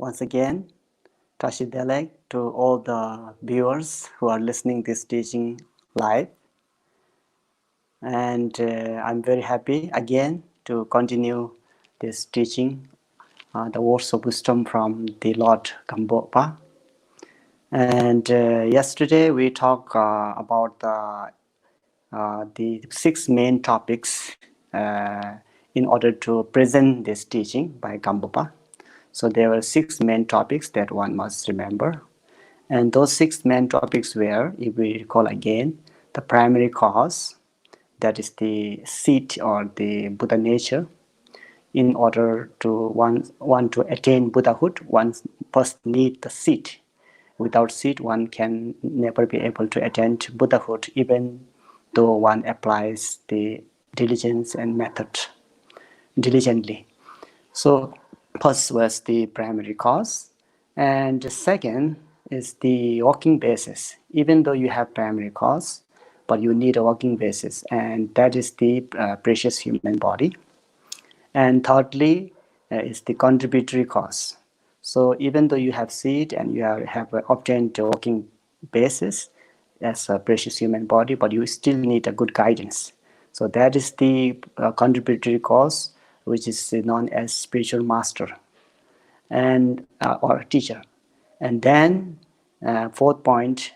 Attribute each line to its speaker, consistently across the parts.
Speaker 1: Once again, Tashidelek to all the viewers who are listening this teaching live. And I'm very happy again to continue this teaching, the words of wisdom from the Lord GAMPOPA. And yesterday we talked about the six main topics in order to present this teaching by GAMPOPA. So there were six main topics that one must remember. And those six main topics were, if we recall again, the primary cause, that is the seed or the Buddha nature. In order to one to attain Buddhahood, one first need the seed. Without seed, one can never be able to attain Buddhahood, even though one applies the diligence and method diligently. So first was the primary cause, and the second is the working basis. Even though you have primary cause, but you need a working basis, and that is the precious human body. And thirdly is the contributory cause. So even though you have seed and you have obtained a working basis as a precious human body, but you still need a good guidance. So that is the contributory cause, which is known as spiritual master and or teacher. And then fourth point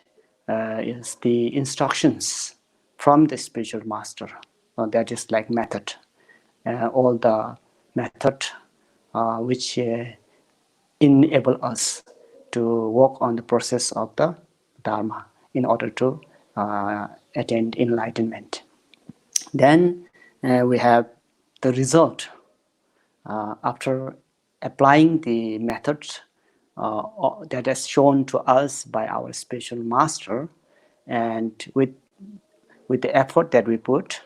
Speaker 1: is the instructions from the spiritual master. That is like method. All the method which enable us to work on the process of the Dharma in order to attain enlightenment. Then we have the result. After applying the method that is shown to us by our spiritual master, and with the effort that we put,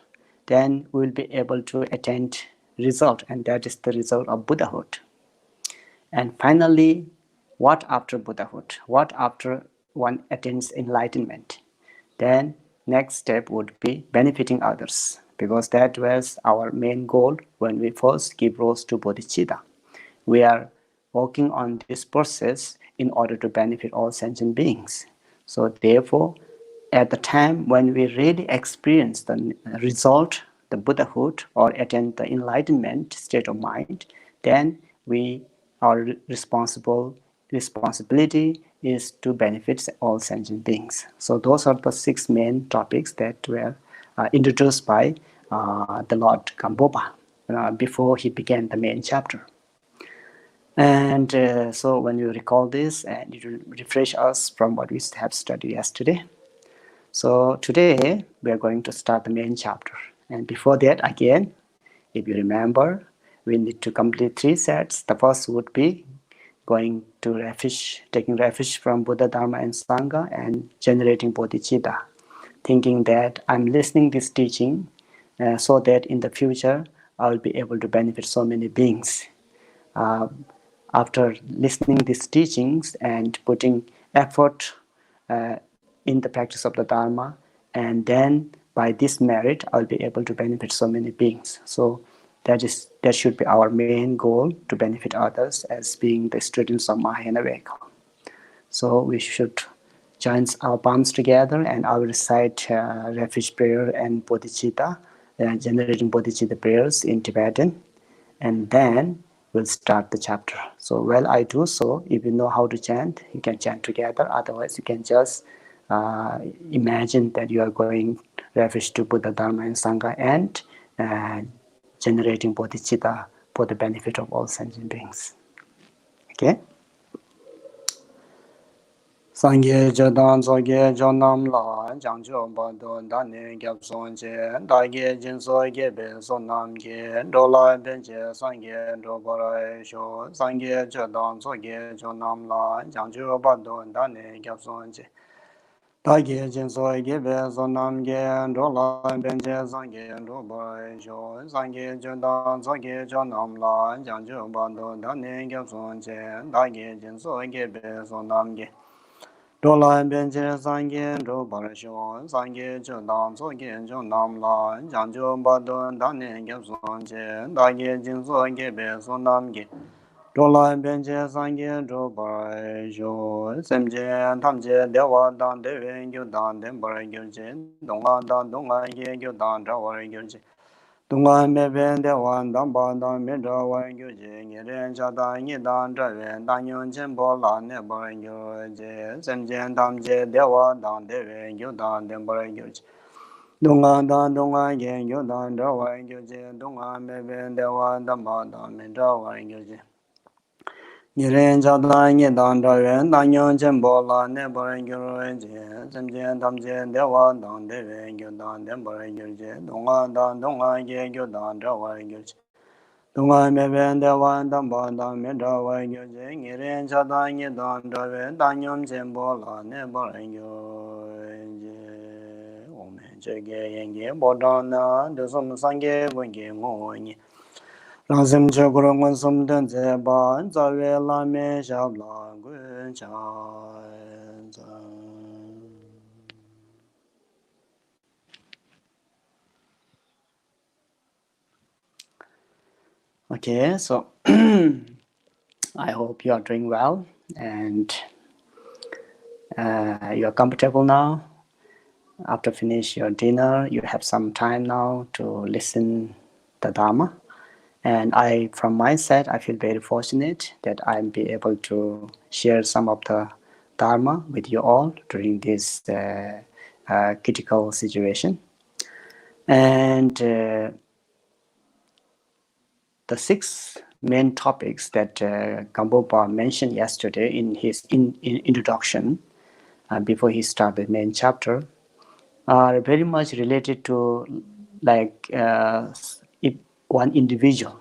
Speaker 1: then we'll be able to attain result, and that is the result of Buddhahood. And finally, what after Buddhahood? What after one attains enlightenment? Then next step would be benefiting others, because that was our main goal when we first give rose to bodhicitta. We are working on this process in order to benefit all sentient beings. So therefore, at the time when we really experience the result, the Buddhahood, or attain the enlightenment state of mind, then our responsibility is to benefit all sentient beings. So those are the six main topics that were introduced by the Lord GAMPOPA before he began the main chapter. And so when you recall this, and it will refresh us from what we have studied yesterday. So today we are going to start the main chapter. And before that, again, if you remember, we need to complete three sets. The first would be going to refuge, taking refuge from Buddha, Dharma, and Sangha, and generating bodhicitta, thinking that I'm listening this teaching so that in the future I will be able to benefit so many beings. After listening these teachings and putting effort in the practice of the Dharma, and then by this merit I'll be able to benefit so many beings. So that should be our main goal, to benefit others as being the students of Mahayana Veda. So we should join our palms together, and I will recite refuge prayer and bodhicitta, generating bodhicitta prayers in Tibetan, and then we'll start the chapter. So while I do so, if you know how to chant, you can chant together. Otherwise, you can just imagine that you are going refuge to Buddha, Dharma, and Sangha, and generating bodhicitta for the benefit of all sentient beings. Okay? Sangye Jadan Zoge Jonam La Jangjo Bado Dane Gyab Sonje Dage Jinso Gebe Sonam Ge Dola Benje Sangye Dobara Sho Sangye Jadan Zoge Jonam La Jangjo Bado Dane Gyab Sonje Dage Jinso Gebe Sonam Ge Dola Benje Sangye Dobara Sho Sangye Jadan Zoge Jonam La Jangjo Bado Dane Gyab Sonje Dage Jinso Gebe Sonam Ge Dola Benje Sangye Do Barasho, Sangye Jodam Soge Jonam La, Janjo Badon Dane Gyab Sonje, Dage Jinso Gebe Sonam Ge, Dola benje sangye do bar jo semje tamje dewa dan dewe gyu dan den bar gyu je donga dan donga ye gyu dan da war gyu je donga me ben dewa dan ba dan me da war gyu je nye ren cha da nye dan da wen dan yon chen bo la ne bar gyu je semje tamje dewa dan dewe gyu dan den bar gyu je Dunga dan dunga yen yu dan da wa yu je dunga me ben de wa da ma da me da wa yu je ni ren cha da ni dan da yen dan yon chen bo la ne bo yu je sem je dam je de wa dan de wen yu dan de bo yu je dunga dan dunga yen yu dan da wa yu je dunga me ben de wa da ma da me da wa yu je ni ren cha da ni dan da yen dan yon chen bo la ne bo yu je Jage Yangi Bodana, the Sum Sange, Wangi Moni. Razim Jagurong Sum Danzeba, and Zavela Me Shabla, Guncha. Okay, so I hope you are doing well and you are comfortable now. After finish your dinner, you have some time now to listen the Dharma. And I, from my side, I feel very fortunate that I'm be able to share some of the Dharma with you all during this critical situation. And the six main topics that GAMPOPA mentioned yesterday in his introduction before he started the main chapter are very much related to like if one individual,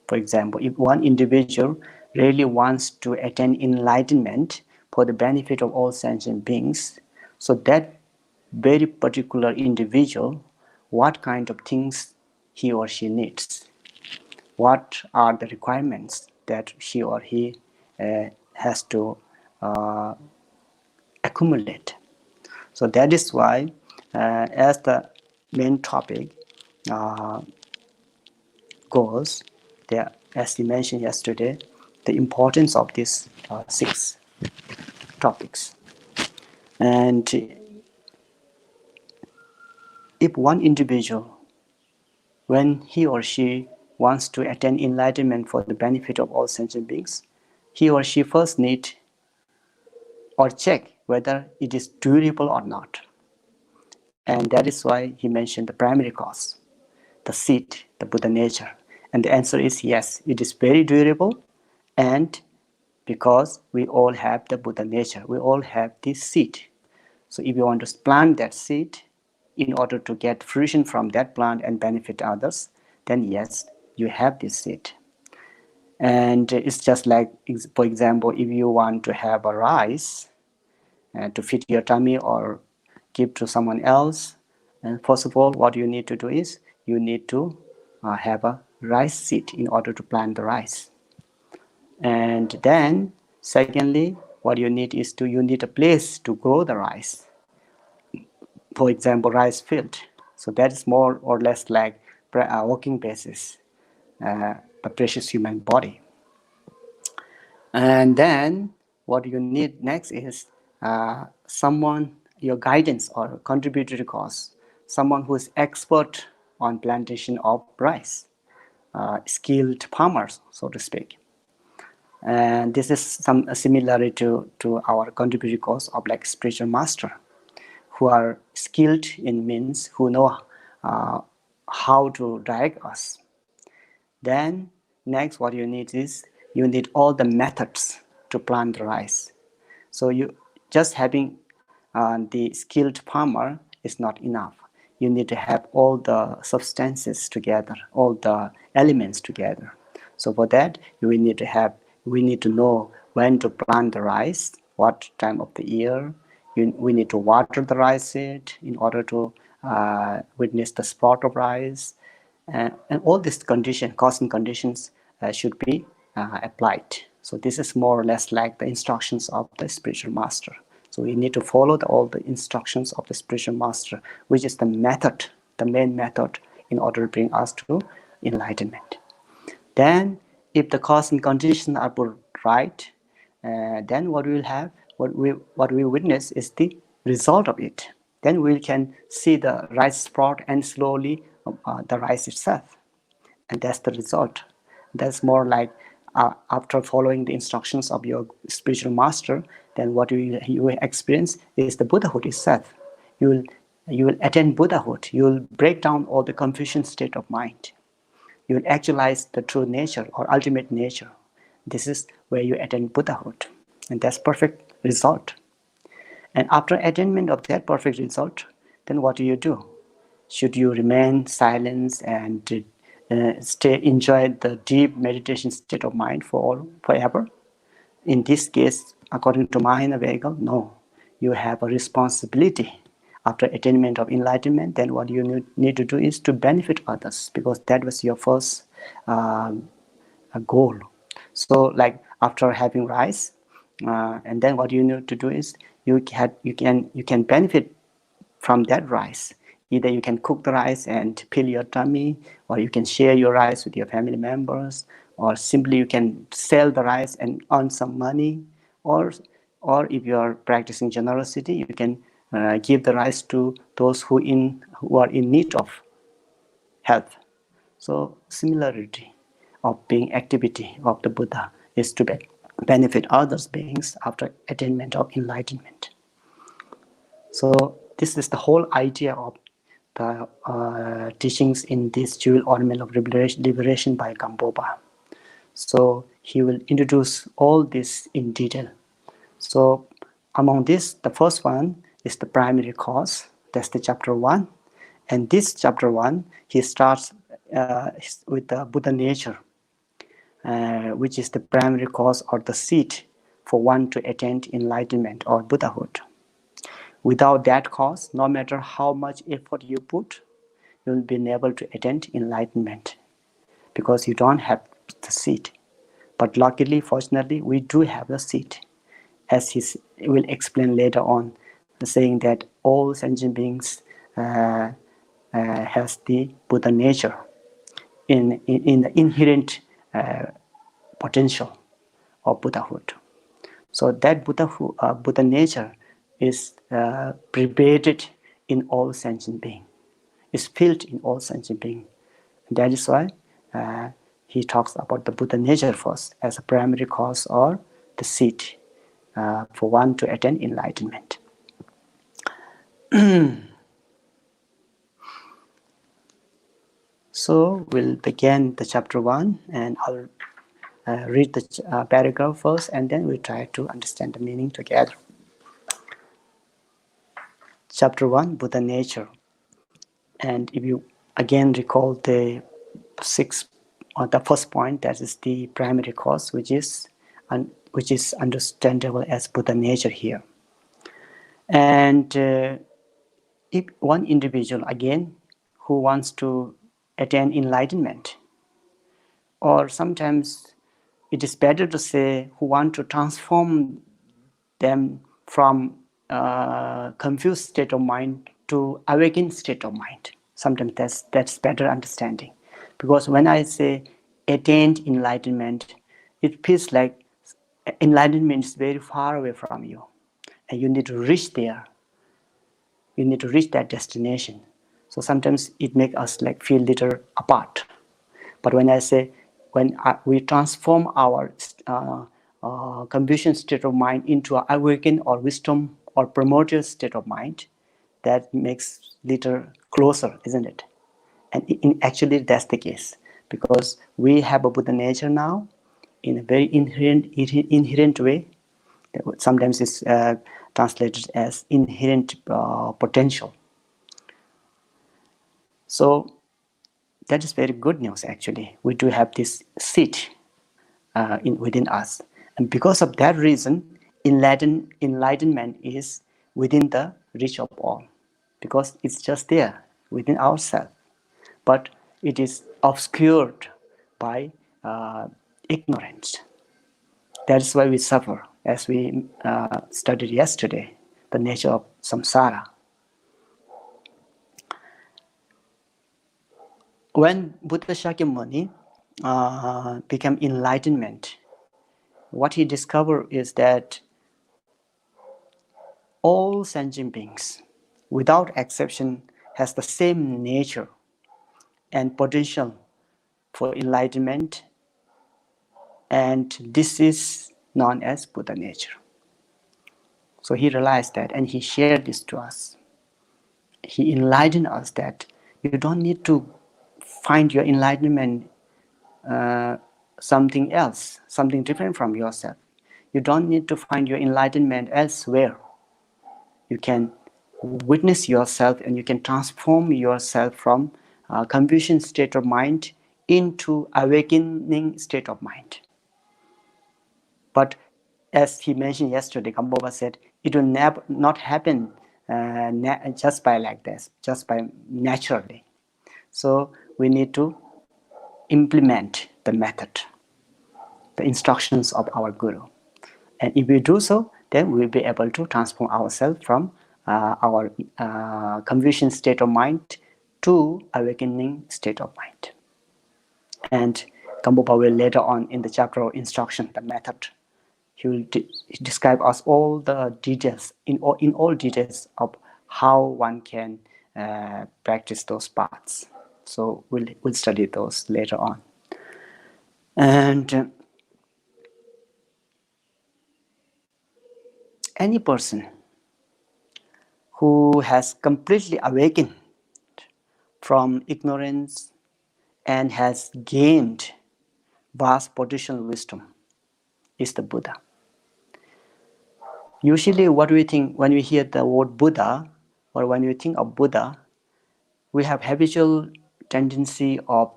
Speaker 1: for example, if one individual really wants to attain enlightenment for the benefit of all sentient beings, so that very particular individual, what kind of things he or she needs, what are the requirements that she or he has to uh, accumulate. So that is why, as the main topic goes, there, as we mentioned yesterday, the importance of these six topics. And if one individual, when he or she wants to attain enlightenment for the benefit of all sentient beings, he or she first need or check whether it is durable or not. And that is why he mentioned the primary cause, the seed, the Buddha nature. And the answer is yes, it is very durable, and because we all have the Buddha nature, we all have this seed. So if you want to plant that seed in order to get fruition from that plant and benefit others, then yes, you have this seed. And it's just like, for example, if you want to have a rice to feed your tummy or give to someone else, and first of all, what you need to do is you need to have a rice seed in order to plant the rice. And then, secondly, what you need is you need a place to grow the rice. For example, rice field. So that is more or less like a working basis, the precious human body. And then what you need next is someone, your guidance or contributory cause, someone who is expert on plantation of rice, skilled farmers, so to speak. And this is some similarity to our contributory cause of like spiritual master, who are skilled in means, who know how to direct us. Then next what you need is you need all the methods to plant the rice. So you just having the skilled farmer is not enough. You need to have all the substances together, all the elements together. So for that, we need to know when to plant the rice, what time of the year. We need to water the rice seed in order to witness the spot of rice. And all these causing conditions should be applied. So this is more or less like the instructions of the spiritual master. So we need to follow all the instructions of the spiritual master, which is the method, the main method in order to bring us to enlightenment. Then if the cause and condition are put right, then what we will have, what we witness is the result of it. Then we can see the rice sprout and slowly the rice itself, and that's the result. That's more like after following the instructions of your spiritual master, then what you will experience is the Buddhahood itself. You will you will attain Buddhahood. You will break down all the confusion state of mind. You will actualize the true nature or ultimate nature. This is where you attain Buddhahood, and that's perfect result. And after attainment of that perfect result, then what do you do? Should you remain silent and enjoy the deep meditation state of mind forever? In this case, according to Mahayana Vehicle, no. You have a responsibility. After attainment of enlightenment, then what you need to do is to benefit others, because that was your first goal. So, like after having rice, and then what you need to do is you can benefit from that rice. Either you can cook the rice and fill your tummy, or you can share your rice with your family members, or simply you can sell the rice and earn some money, or if you are practicing generosity, you can give the rice to those who are in need of help. So similarity of being activity of the Buddha is to benefit others beings after attainment of enlightenment. So this is the whole idea of the teachings in this jewel ornament of liberation by GAMPOPA. So he will introduce all this in detail. So among this, the first one is the primary cause. That's the chapter 1. And this chapter 1, he starts with the Buddha nature, which is the primary cause or the seed for one to attain enlightenment or Buddhahood. Without that cause, no matter how much effort you put, you will be unable to attain enlightenment because you don't have the seed. But luckily, fortunately, we do have the seed, as he will explain later on, saying that all sentient beings has the Buddha nature in the inherent potential of Buddhahood. So that Buddha nature is pervaded in all sentient beings, is filled in all sentient beings. That is why he talks about the Buddha nature first as a primary cause or the seed for one to attain enlightenment. So we'll begin the chapter 1, and I'll read the paragraph first, and then we'll try to understand the meaning together. Chapter 1, Buddha nature. And if you again recall the first point, that is the primary cause, which is understandable as Buddha nature here. And if one individual again who wants to attain enlightenment, or sometimes it is better to say who want to transform them from confused state of mind to awakened state of mind. Sometimes that's better understanding, because when I say attained enlightenment, it feels like enlightenment is very far away from you, and you need to reach there. You need to reach that destination. So sometimes it makes us like feel little apart. But when I say we transform our confusion state of mind into an awakened or wisdom or primordial state of mind, that makes little closer, isn't it? And actually that's the case, because we have a Buddha nature now in a very inherent way. Sometimes it's translated as inherent potential. So that is very good news, actually. We do have this seed within us. And because of that reason, enlightenment is within the reach of all, because it's just there within ourselves. But it is obscured by ignorance. That's why we suffer, as we studied yesterday, the nature of samsara. When Buddha Shakyamuni become enlightenment, what he discovered is that all sentient beings, without exception, has the same nature and potential for enlightenment, and this is known as Buddha nature. So he realized that, and he shared this to us. He enlightened us that you don't need to find your enlightenment something else, something different from yourself. You don't need to find your enlightenment elsewhere. You can witness yourself and you can transform yourself from confusion state of mind into awakening state of mind. But as he mentioned yesterday, GAMPOPA said, it will not happen just by like this, just by naturally. So we need to implement the method, the instructions of our Guru. And if we do so, then we will be able to transform ourselves from our confusion state of mind to awakening state of mind. And GAMPOPA will later on in the chapter of instruction, the method, he will describe us all the details, in all details of how one can practice those paths. So we'll study those later on. And any person who has completely awakened from ignorance and has gained vast potential wisdom is the Buddha. Usually what we think when we hear the word Buddha, or when we think of Buddha, we have habitual tendency of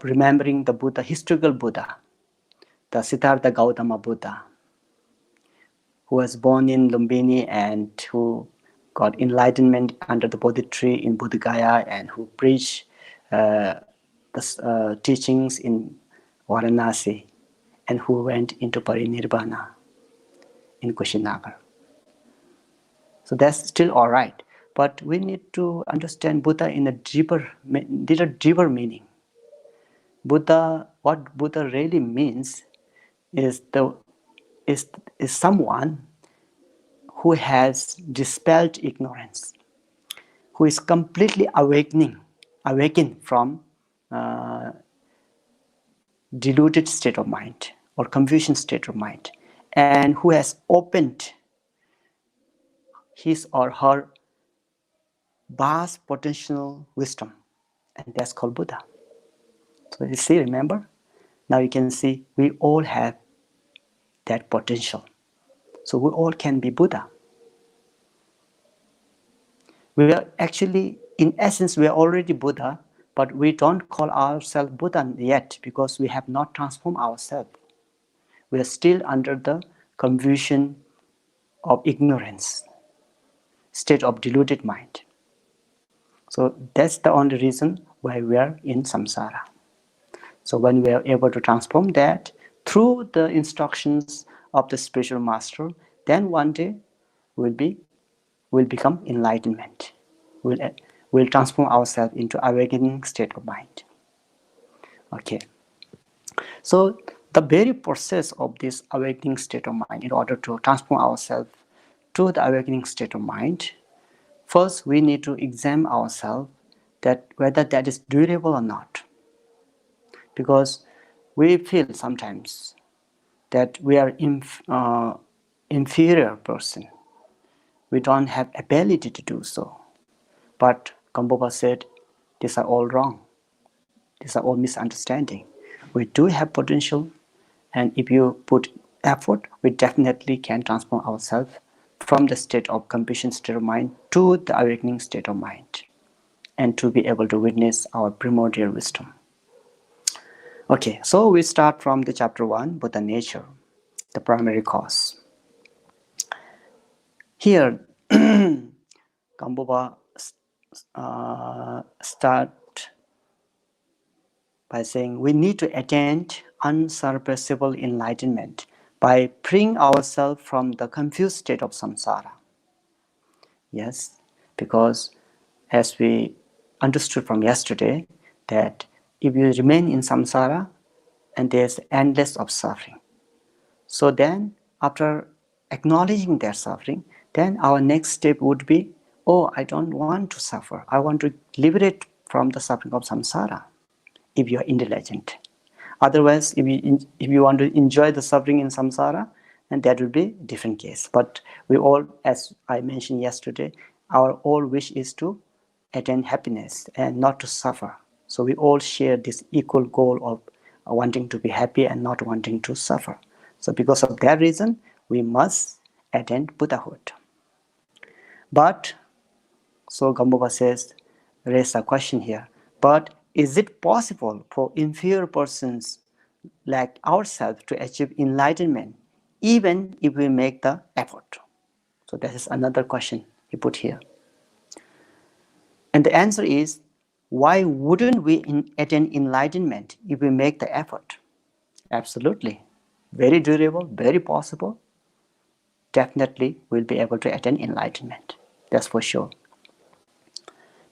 Speaker 1: remembering the Buddha, historical Buddha, the Siddhartha Gautama Buddha, who was born in Lumbini and who got enlightenment under the Bodhi tree in Bodh Gaya, and who preached the teachings in Varanasi, and who went into Parinirvana in Kushinagar. So that's still all right. But we need to understand Buddha in a deeper meaning. Buddha, what Buddha really means is someone who has dispelled ignorance, who is completely awakened from deluded state of mind or confusion state of mind, and who has opened his or her vast potential wisdom, and that's called Buddha. So you see, remember? Now you can see we all have that potential. So we all can be Buddha. We are actually, in essence, we are already Buddha, but we don't call ourselves Buddha yet because we have not transformed ourselves. We are still under the confusion of ignorance, state of deluded mind. So that's the only reason why we are in samsara. So when we are able to transform that through the instructions of the spiritual master, then one day will become enlightenment. We'll transform ourselves into awakening state of mind. Okay. So the very process of this awakening state of mind, in order to transform ourselves to the awakening state of mind, first we need to examine ourselves that whether that is durable or not. Because we feel sometimes that we are inferior person. We don't have ability to do so. But GAMPOPA said, these are all wrong. These are all misunderstanding. We do have potential, and if you put effort, we definitely can transform ourselves from the state of confusion state of mind to the awakening state of mind, and to be able to witness our primordial wisdom. Okay, so we start from the chapter 1, Buddha nature, the primary cause. Here, GAMPOPA start by saying we need to attain unsurpassable enlightenment by freeing ourselves from the confused state of samsara. Yes, because as we understood from yesterday, that if you remain in samsara, and there's endless of suffering. So then, after acknowledging their suffering, then our next step would be, oh, I don't want to suffer. I want to liberate from the suffering of samsara, if you are intelligent. Otherwise, if you want to enjoy the suffering in samsara, then that would be a different case. But we all, as I mentioned yesterday, our all wish is to attain happiness and not to suffer. So we all share this equal goal of wanting to be happy and not wanting to suffer. So because of that reason, we must attain Buddhahood. But, so GAMPOPA says, raise a question here. But is it possible for inferior persons like ourselves to achieve enlightenment even if we make the effort? So that is another question he put here. And the answer is, why wouldn't we attain enlightenment if we make the effort? Absolutely. Very durable, very possible. Definitely we'll be able to attain enlightenment. That's for sure.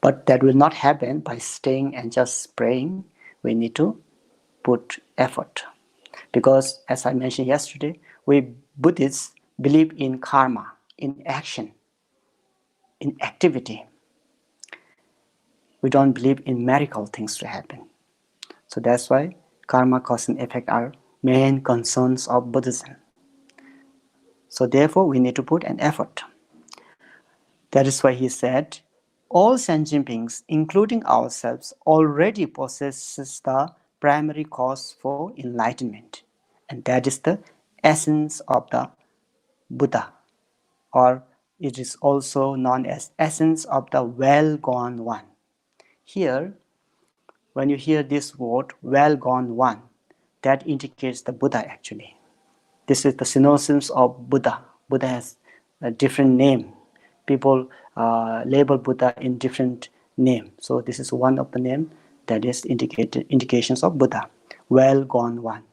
Speaker 1: But that will not happen by staying and just praying. We need to put effort. Because as I mentioned yesterday, we Buddhists believe in karma, in action, in activity. We don't believe in miracle things to happen. So that's why karma, cause and effect are main concerns of Buddhism. So therefore we need to put an effort. That is why he said, all sentient beings, including ourselves, already possesses the primary cause for enlightenment. And that is the essence of the Buddha, or it is also known as essence of the well-gone one. Here, when you hear this word, well-gone one, that indicates the Buddha actually. This is the synonyms of Buddha. Buddha has a different name. People label Buddha in different name. So this is one of the name that is indications of Buddha. Well-gone one.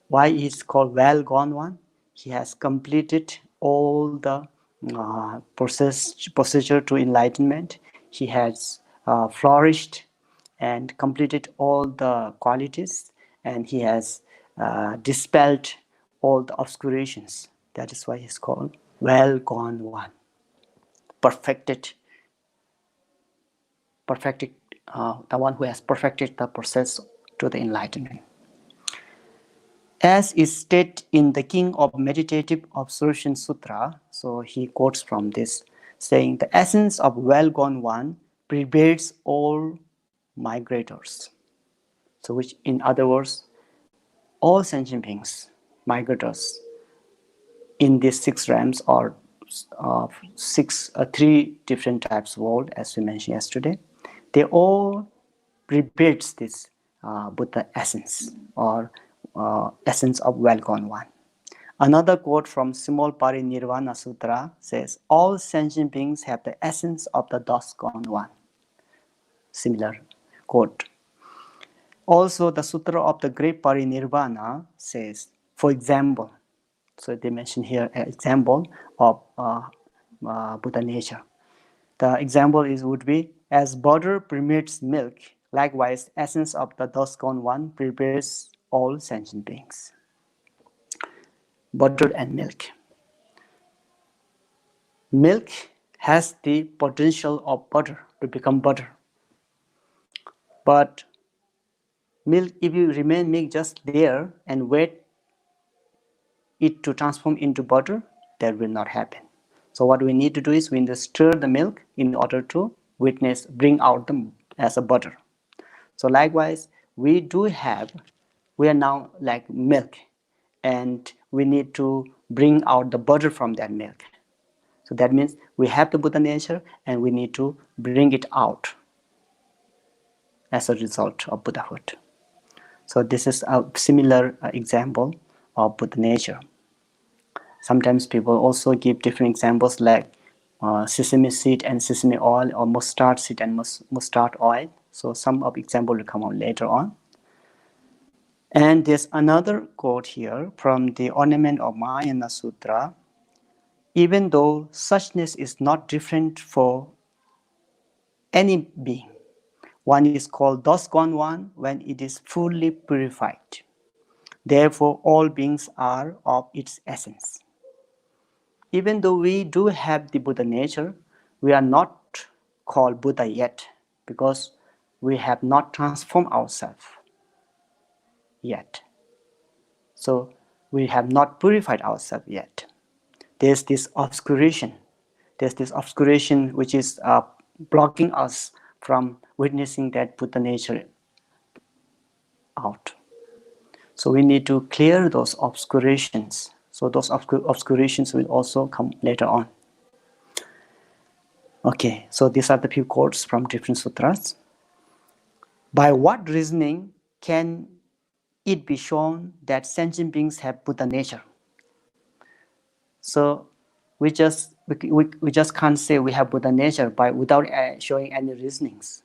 Speaker 1: Why is called well-gone one? He has completed all the procedure to enlightenment. He has flourished and completed all the qualities, and he has dispelled all the obscurations. That is why he's called well-gone one. Perfected, the one who has perfected the process to the enlightenment. As is stated in the King of Meditative Observation Sutra, so he quotes from this, saying, the essence of well-gone one pervades all migrators. So which in other words, all sentient beings, migrators, in these six realms or three different types of world, as we mentioned yesterday, they all pervades this Buddha essence or essence of well-gone one. Another quote from Small Parinirvana Sutra says, all sentient beings have the essence of the thus gone one. Similar quote. Also, the Sutra of the Great Parinirvana says, for example, so they mention here an example of Buddha nature. The example would be, as butter permeates milk, likewise, essence of the thus gone one prepares all sentient beings. Butter and milk. Milk has the potential of butter to become butter. But milk, if you remain milk just there and wait it to transform into butter, that will not happen. So what we need to do is we need to stir the milk in order to bring out them as a butter. So likewise, we are now like milk, and we need to bring out the butter from that milk. So that means we have the Buddha nature and we need to bring it out as a result of Buddhahood. So this is a similar example of Buddha nature. Sometimes people also give different examples like sesame seed and sesame oil, or mustard seed and mustard oil. So some of example will come on later on. And there's another quote here from the Ornament of Mahayana Sutra. Even though suchness is not different for any being, One is called Dosgon one when it is fully purified. Therefore, all beings are of its essence. Even though we do have the Buddha nature, we are not called Buddha yet because we have not transformed ourselves yet. So we have not purified ourselves yet. There's this obscuration. There's this obscuration which is blocking us from witnessing that Buddha nature out. So we need to clear those obscurations. So those obscurations will also come later on. Okay, so these are the few quotes from different sutras. By what reasoning can it be shown that sentient beings have Buddha nature? So we just can't say we have Buddha nature without showing any reasonings.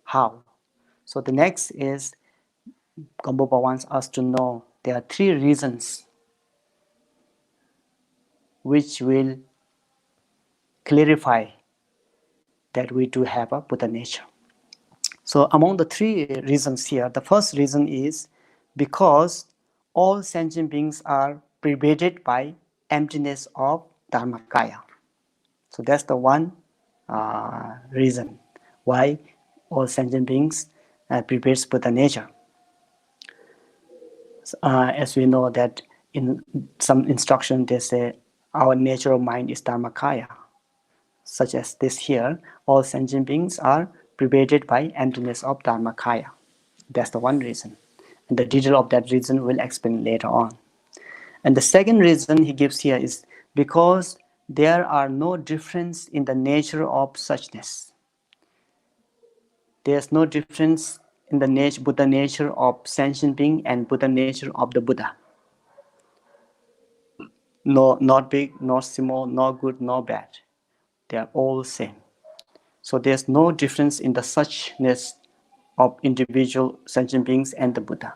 Speaker 1: How? So the next is GAMPOPA wants us to know there are 3 reasons which will clarify that we do have a Buddha nature. So among the 3 reasons here, the first reason is because all sentient beings are pervaded by emptiness of Dharmakaya. So that's the one reason why all sentient beings pervades Buddha nature. As we know that in some instruction they say our natural mind is Dharmakaya, such as this here, all sentient beings are pervaded by emptiness of Dharmakaya. That's the one reason. And the detail of that reason we'll explain later on. And the second reason he gives here is because there are no difference in the nature of suchness. There's no difference in the Buddha nature of sentient being and Buddha nature of the Buddha. No, not big, not small, not good, not bad. They are all same. So there's no difference in the suchness of individual sentient beings and the Buddha.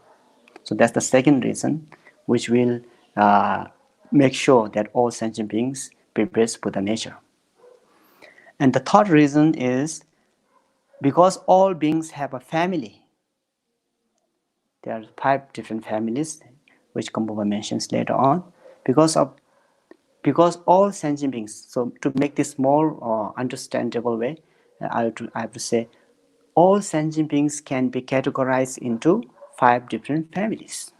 Speaker 1: So that's the second reason which will make sure that all sentient beings pervades Buddha nature. And the third reason is because all beings have a family. There are 5 different families which GAMPOPA mentions later on. Because all sentient beings, so to make this more understandable way, I have to say all sentient beings can be categorized into 5 different families.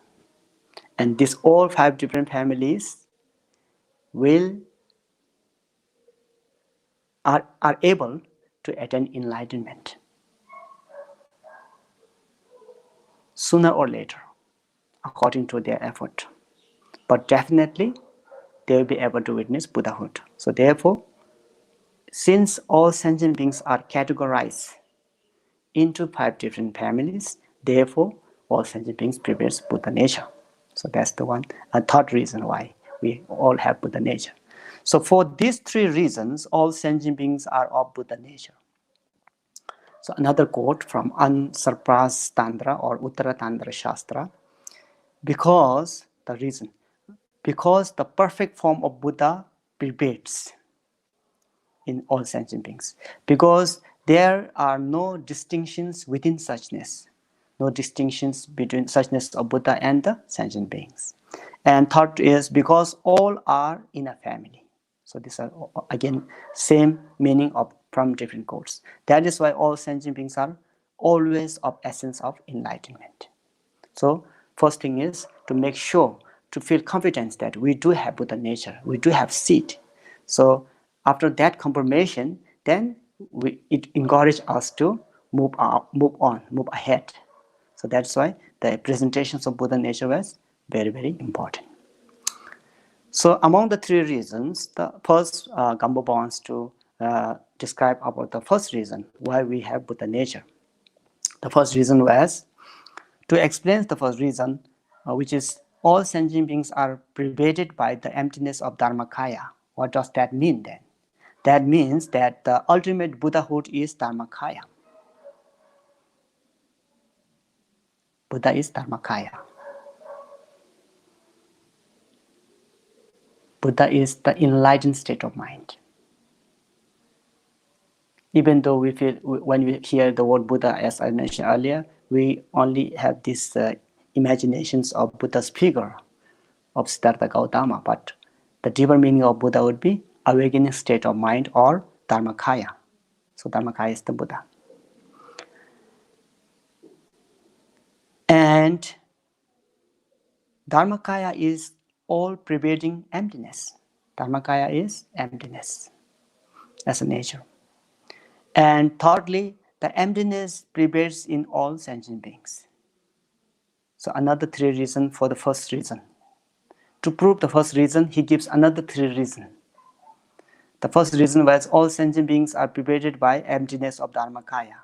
Speaker 1: And these all 5 different families are able to attain enlightenment sooner or later, according to their effort. But definitely, they will be able to witness Buddhahood. So therefore, since all sentient beings are categorized into 5 different families, therefore, all sentient beings prevails Buddha nature. So that's the one, a third reason why we all have Buddha nature. So for these 3 reasons, all sentient beings are of Buddha nature. So another quote from Unsarpras Tantra or Uttara Tantra Shastra, because the perfect form of Buddha pervades in all sentient beings, because there are no distinctions within suchness, no distinctions between suchness of Buddha and the sentient beings. And third is because all are in a family. So these are again same meaning of from different quotes. That is why all sentient beings are always of essence of enlightenment. So first thing is to make sure to feel confidence that we do have Buddha nature, we do have seed. So after that confirmation, then it encourages us to move on, move ahead. So that's why the presentations of Buddha nature was very, very important. So among the 3 reasons, the first GAMPOPA wants to describe about the first reason why we have Buddha nature. The first reason was to explain the first reason, which is all sentient beings are pervaded by the emptiness of Dharmakaya. What does that mean then? That means that the ultimate Buddhahood is Dharmakaya. Buddha is Dharmakaya. Buddha is the enlightened state of mind. Even though we feel, when we hear the word Buddha, as I mentioned earlier, we only have these imaginations of Buddha's figure, of Siddhartha Gautama, but the deeper meaning of Buddha would be awakening state of mind, or Dharmakaya. So Dharmakaya is the Buddha. And Dharmakaya is all pervading emptiness. Dharmakaya is emptiness as a nature. And thirdly, the emptiness prevails in all sentient beings. So another three reasons for the first reason. To prove the first reason, he gives another three reasons. The first reason was all sentient beings are pervaded by emptiness of Dharmakaya.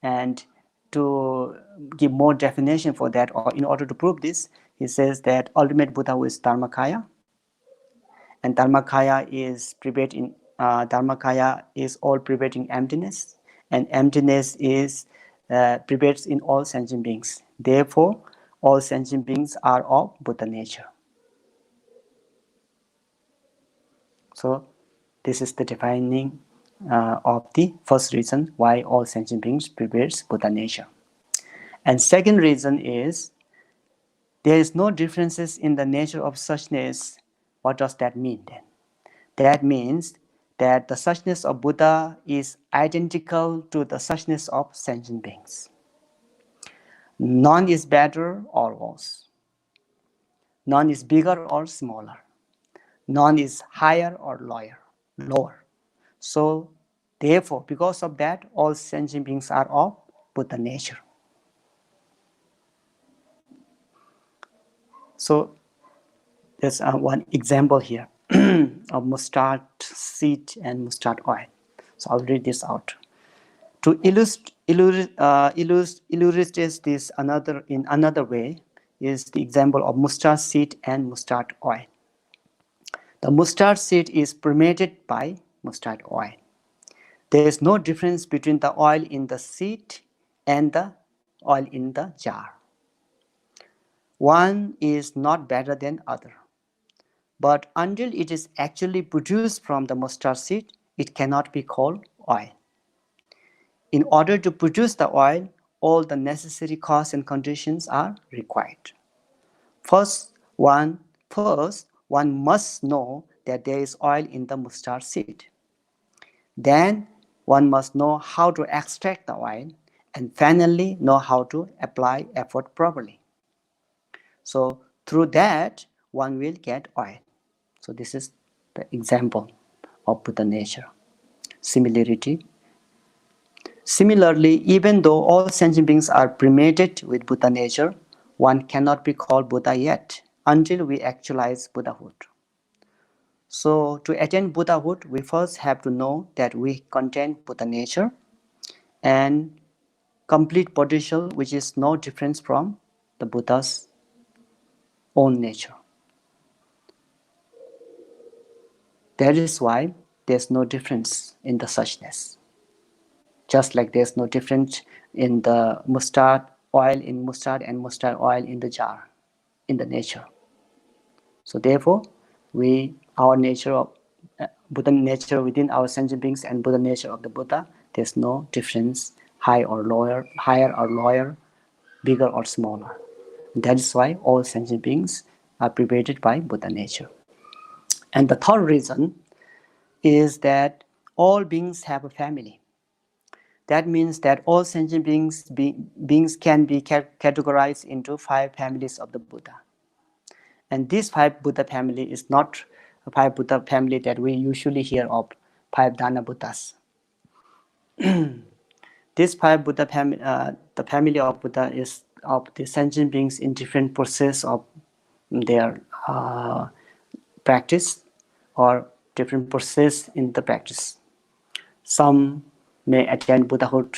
Speaker 1: And to give more definition for that, or in order to prove this, he says that ultimate Buddha is Dharmakaya, and Dharmakaya is Dharmakaya is all pervading emptiness, and emptiness is pervades in all sentient beings. Therefore, all sentient beings are of Buddha nature. So, this is the defining of the first reason why all sentient beings pervades Buddha nature. And second reason is there is no differences in the nature of suchness. What does that mean then? That means that the suchness of Buddha is identical to the suchness of sentient beings. None is better or worse. None is bigger or smaller. None is higher or lower. So, therefore, because of that, all sentient beings are of Buddha nature. So, there's one example here of mustard seed and mustard oil. So I'll read this out. To illustrate this in another way is the example of mustard seed and mustard oil. The mustard seed is permeated by mustard oil. There is no difference between the oil in the seed and the oil in the jar. One is not better than other. But until it is actually produced from the mustard seed, it cannot be called oil. In order to produce the oil, all the necessary causes and conditions are required. First, one must know that there is oil in the mustard seed. Then, one must know how to extract the oil, and finally know how to apply effort properly. So, through that, one will get oil. So this is the example of Buddha nature. Similarity. Similarly, even though all sentient beings are permeated with Buddha nature, one cannot be called Buddha yet until we actualize Buddhahood. So to attain Buddhahood, we first have to know that we contain Buddha nature and complete potential, which is no difference from the Buddha's own nature. That is why there's no difference in the suchness. Just like there's no difference in the mustard oil in mustard and mustard oil in the jar, in the nature. So therefore, our nature of Buddha nature within our sentient beings and Buddha nature of the Buddha, there's no difference, higher or lower, bigger or smaller. That is why all sentient beings are pervaded by Buddha nature. And the third reason is that all beings have a family. That means that all sentient beings can be categorized into 5 families of the Buddha. And this 5 Buddha family is not a 5 Buddha family that we usually hear of, 5 Dana Buddhas. This 5 Buddha family, the family of Buddha is of the sentient beings in different process of their practice or different process in the practice. Some may attain Buddhahood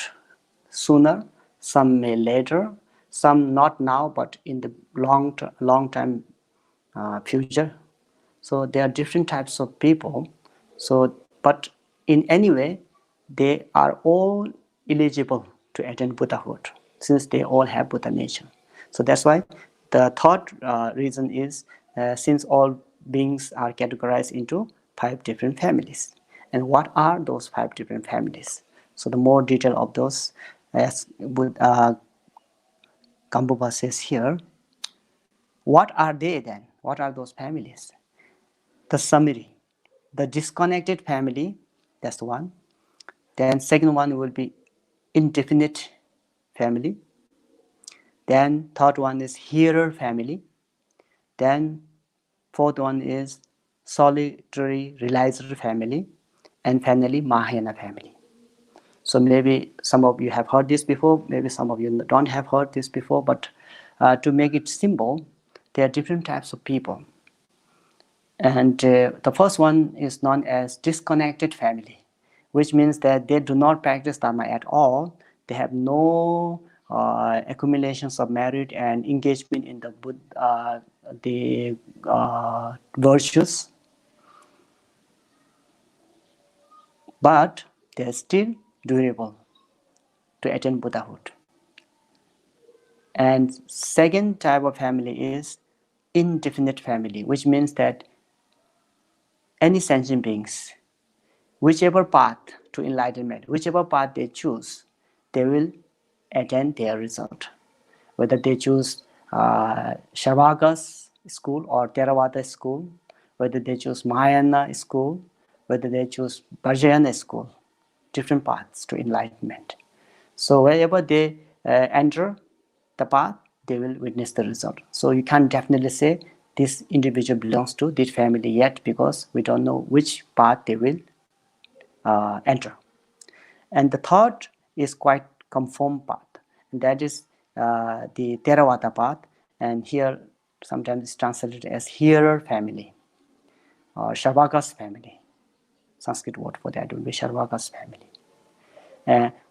Speaker 1: sooner, some may later, some not now but in the long time future. So there are different types of people. So, but in any way, they are all eligible to attain Buddhahood since they all have Buddha nature. So that's why the third reason is since all beings are categorized into 5 different families. And what are those 5 different families? So the more detail of those, as GAMPOPA says here, what are they then? What are those families? The summary, the disconnected family, that's one. Then second one will be indefinite family. Then third one is hearer family. Then fourth one is solitary realizer family. And finally, Mahayana family. So maybe some of you have heard this before, maybe some of you don't have heard this before, but to make it simple, there are different types of people. And the first one is known as disconnected family, which means that they do not practice Dharma at all. They have no accumulations of merit and engagement in the virtues, but they are still durable to attain Buddhahood. And second type of family is indefinite family, which means that any sentient beings, whichever path to enlightenment, whichever path they choose, they will attain their result. Whether they choose Shavaka's school or Theravada school, whether they choose Mahayana school, whether they choose Vajrayana school, different paths to enlightenment. So wherever they enter the path, they will witness the result. So you can't definitely say this individual belongs to this family yet, because we don't know which path they will enter. And the third is quite conform path, and that is the Theravada path, and here sometimes it's translated as hearer family or Shavaka's family. Sanskrit word for that would be Shavaka's family.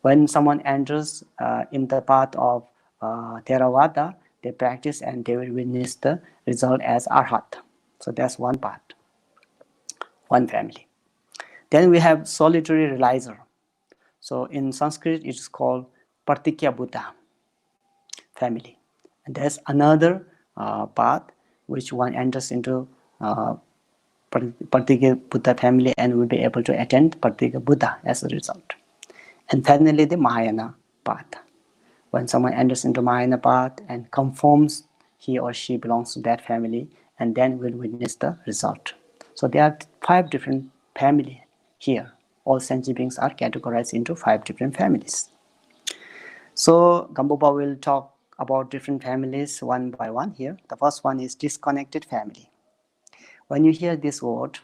Speaker 1: When someone enters in the path of Theravada, they practice and they will witness the result as Arhat. So that's one path, one family. Then we have solitary realizer. So in Sanskrit, it is called Partikya Buddha family. And there's another path which one enters into Partikya Buddha family and will be able to attend Partikya Buddha as a result. And finally, the Mahayana path. When someone enters into Mahayana path and conforms, he or she belongs to that family, and then will witness the result. So there are 5 different families here. All sentient beings are categorized into 5 different families. So GAMPOPA will talk about different families one by one here. The first one is disconnected family. When you hear this word,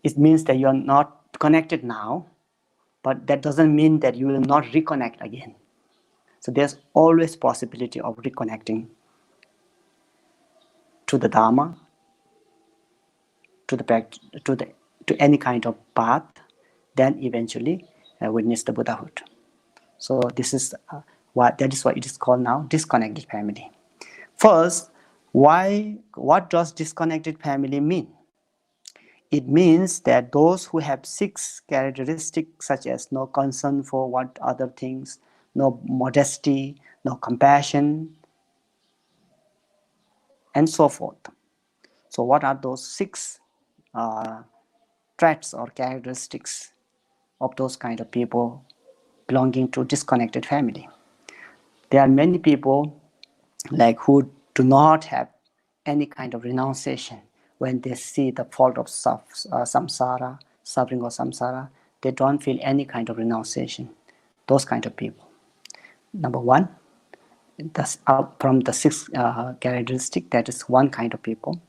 Speaker 1: it means that you are not connected now, but that doesn't mean that you will not reconnect again. So there's always possibility of reconnecting to the Dharma, to any kind of path, then eventually witness the Buddhahood. So this is that is why it is called now disconnected family. First, what does disconnected family mean? It means that those who have 6 characteristics such as no concern for what other things, no modesty, no compassion, and so forth. So what are those 6 traits or characteristics of those kind of people belonging to disconnected family? There are many people who do not have any kind of renunciation. When they see the fault of samsara, suffering of samsara, they don't feel any kind of renunciation. Those kind of people. Number one, that's from the 6 characteristic, that is one kind of people.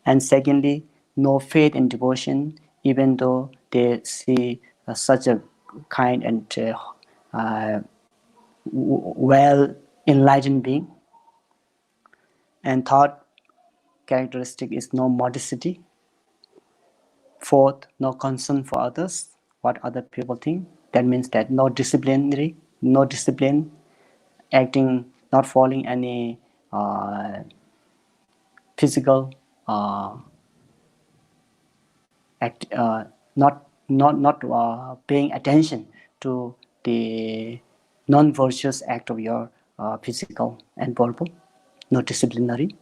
Speaker 1: And secondly, no faith and devotion, even though they see such a kind and well enlightened being. And third characteristic is no modesty. Fourth, no concern for others, what other people think. That means that no discipline, acting, not following any physical not paying attention to the non-virtuous act of your physical and verbal, no disciplinary.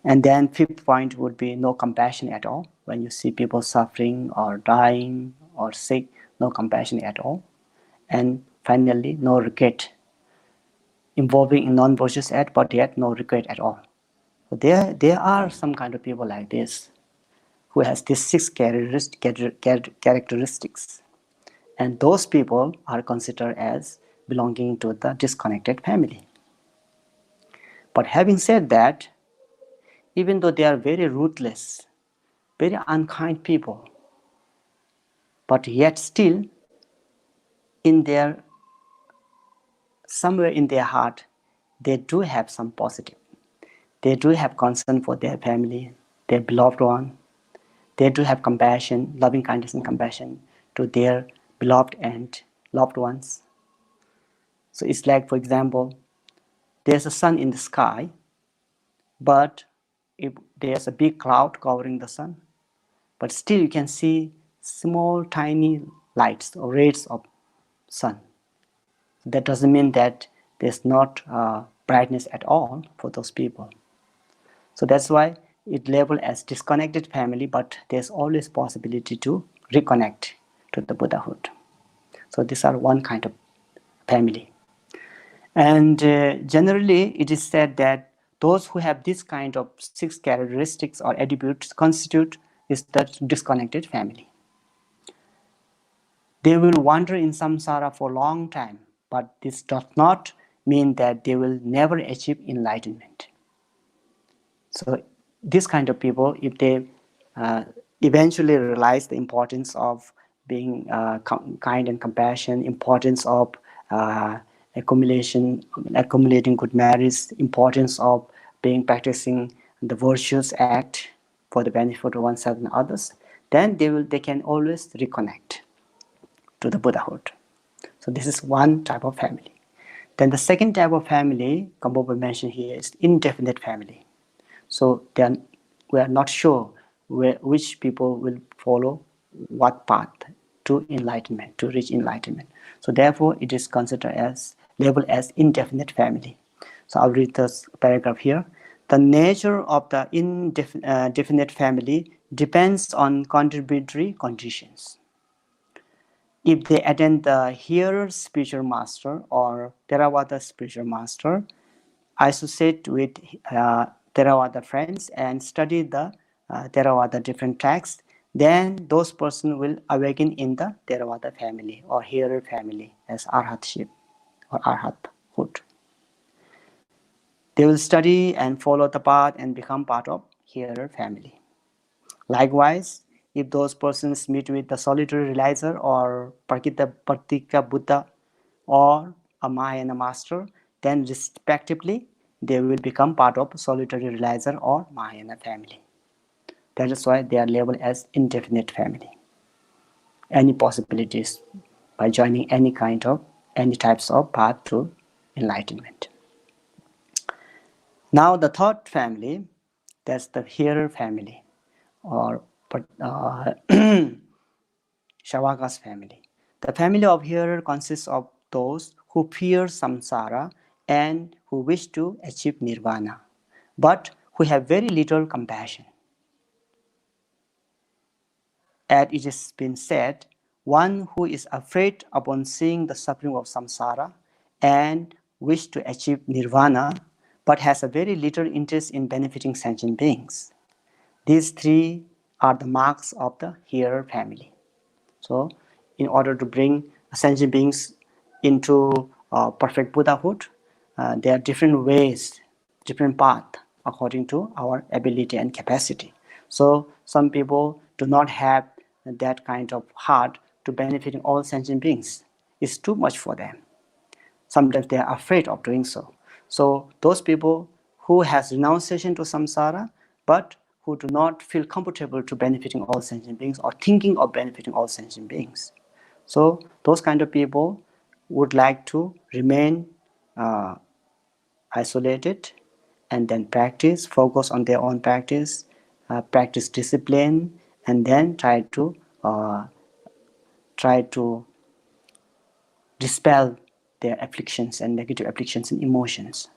Speaker 1: And then fifth point would be no compassion at all. When you see people suffering or dying or sick, no compassion at all. And finally, no regret, involving in non-virtuous act, but yet no regret at all. So there are some kind of people like this who has these six characteristics. And those people are considered as belonging to the disconnected family. But having said that, even though they are very ruthless, very unkind people, but yet still in their somewhere in their heart, they do have some positive. They do have concern for their family, their beloved one. They do have compassion, loving kindness and compassion to their beloved and loved ones. So it's like, for example, there's a sun in the sky, but if there's a big cloud covering the sun, but still you can see small tiny lights or rays of sun. That doesn't mean that there's not brightness at all for those people. So that's why it labeled as disconnected family, but there's always possibility to reconnect to the Buddhahood. So these are one kind of family. And generally, it is said that those who have this kind of six characteristics or attributes constitute is the disconnected family. They will wander in samsara for a long time, but this does not mean that they will never achieve enlightenment. So this kind of people, if they eventually realize the importance of being kind and compassion, importance of uh, accumulating good merits, importance of being practicing the virtuous act for the benefit of oneself and others, then they can always reconnect to the Buddhahood. So this is one type of family. Then the second type of family, KHENPO mentioned here, is indefinite family. So then we are not sure which people will follow what path to enlightenment, to reach enlightenment. So therefore, it is considered as labeled as indefinite family. So I'll read this paragraph here. The nature of the indefinite family depends on contributory conditions. If they attend the hearer's spiritual master or Theravada spiritual master, associate with Theravada friends and study the Theravada different texts, then those persons will awaken in the Theravada family or hearer family as Arhatship or Arhathood. They will study and follow the path and become part of hearer family. Likewise, if those persons meet with the solitary realizer or Partika Buddha or a Mahayana master, then respectively they will become part of solitary realizer or Mahayana family. That is why they are labeled as indefinite family. Any possibilities by joining any types of path to enlightenment. Now the third family, that's the hearer family or Shavaka's family. The family of hearer consists of those who fear samsara and who wish to achieve nirvana, but who have very little compassion. As it has been said, one who is afraid upon seeing the suffering of samsara and wish to achieve nirvana, but has a very little interest in benefiting sentient beings. These three are the marks of the hearer family. So, in order to bring sentient beings into perfect Buddhahood, there are different ways, different paths according to our ability and capacity. So, some people do not have that kind of heart to benefiting all sentient beings. It's too much for them. Sometimes they are afraid of doing so. So, those people who has renunciation to samsara, but who do not feel comfortable to benefiting all sentient beings or thinking of benefiting all sentient beings. So those kind of people would like to remain isolated and then practice, focus on their own practice, practice discipline, and then try to dispel their afflictions and negative afflictions and emotions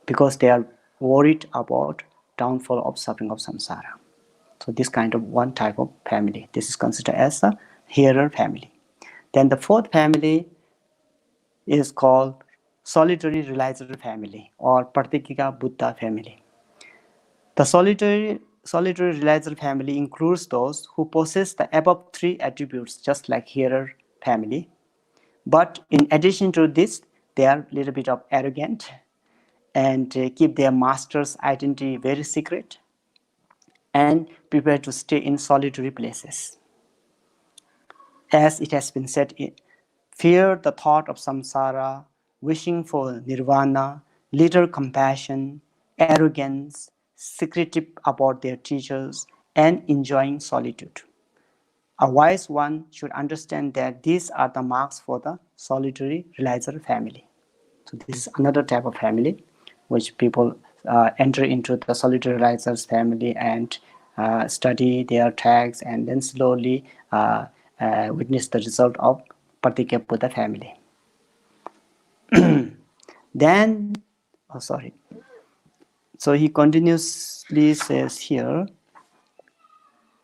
Speaker 1: because they are worried about downfall of suffering of samsara. So this kind of one type of family. This is considered as a hearer family. Then the fourth family is called solitary realizer family or Pratyeka Buddha family. The solitary realizer family includes those who possess the above three attributes, just like hearer family. But in addition to this, they are a little bit of arrogant and keep their master's identity very secret and prepare to stay in solitary places. As it has been said, fear the thought of samsara, wishing for nirvana, little compassion, arrogance, secretive about their teachers, and enjoying solitude. A wise one should understand that these are the marks for the solitary realizer family. So this is another type of family which people enter into the solitary realizers family and study their tracks and then slowly witness the result of Pratyeka Buddha family. Then, so he continuously says here,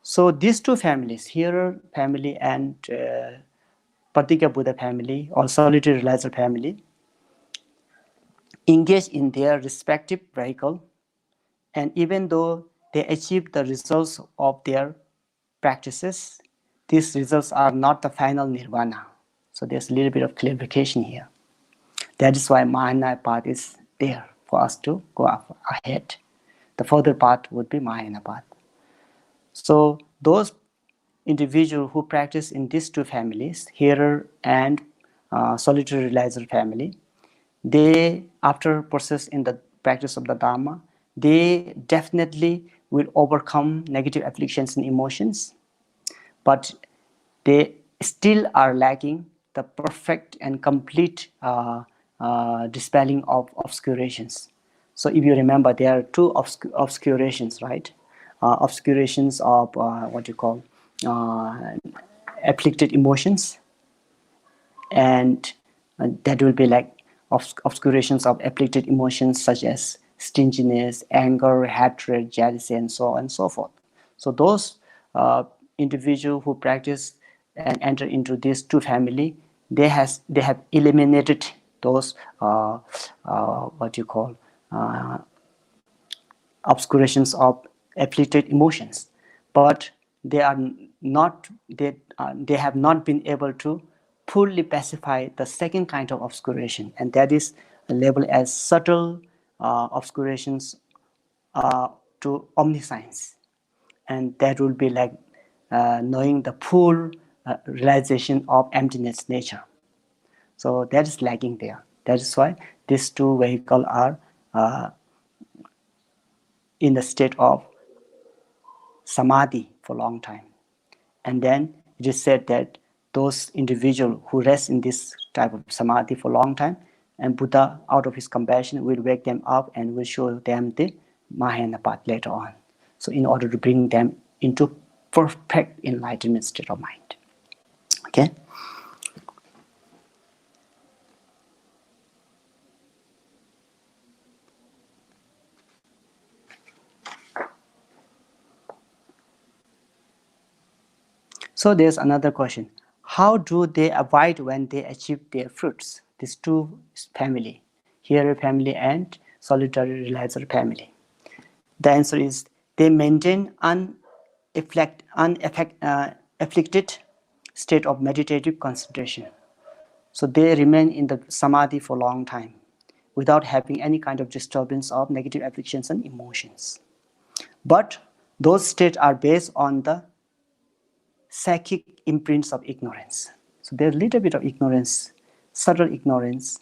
Speaker 1: so these two families, hearer family and Pratyeka Buddha family or solitary realizer family, engage in their respective vehicle, and even though they achieve the results of their practices, these results are not the final nirvana. So there's a little bit of clarification here. That is why Mahayana path is there for us to go ahead. The further path would be Mahayana path. So those individuals who practice in these two families, hearer and solitary realizer family, they, after process in the practice of the Dharma, they definitely will overcome negative afflictions and emotions, but they still are lacking the perfect and complete dispelling of obscurations. So if you remember, there are two obscurations, right? Obscurations of what you call afflicted emotions, and that will be like obscurations of afflicted emotions such as stinginess, anger, hatred, jealousy, and so on and so forth. So those individuals who practice and enter into these two family, they have eliminated those what you call obscurations of afflicted emotions, but they are not they have not been able to fully pacify the second kind of obscuration, and that is labeled as subtle obscurations to omniscience, and that will be like knowing the full realization of emptiness nature. So that is lacking there. That is why these two vehicles are in the state of samadhi for a long time. And then it is said that those individuals who rest in this type of samadhi for a long time, and Buddha, out of his compassion, will wake them up and will show them the Mahayana path later on. So in order to bring them into perfect enlightenment state of mind. Okay? So there's another question. How do they abide when they achieve their fruits? These two family, hearer family and solitary realizer family. The answer is they maintain afflicted state of meditative concentration. So they remain in the samadhi for a long time without having any kind of disturbance of negative afflictions and emotions. But those states are based on the psychic imprints of ignorance. So there's a little bit of ignorance, subtle ignorance,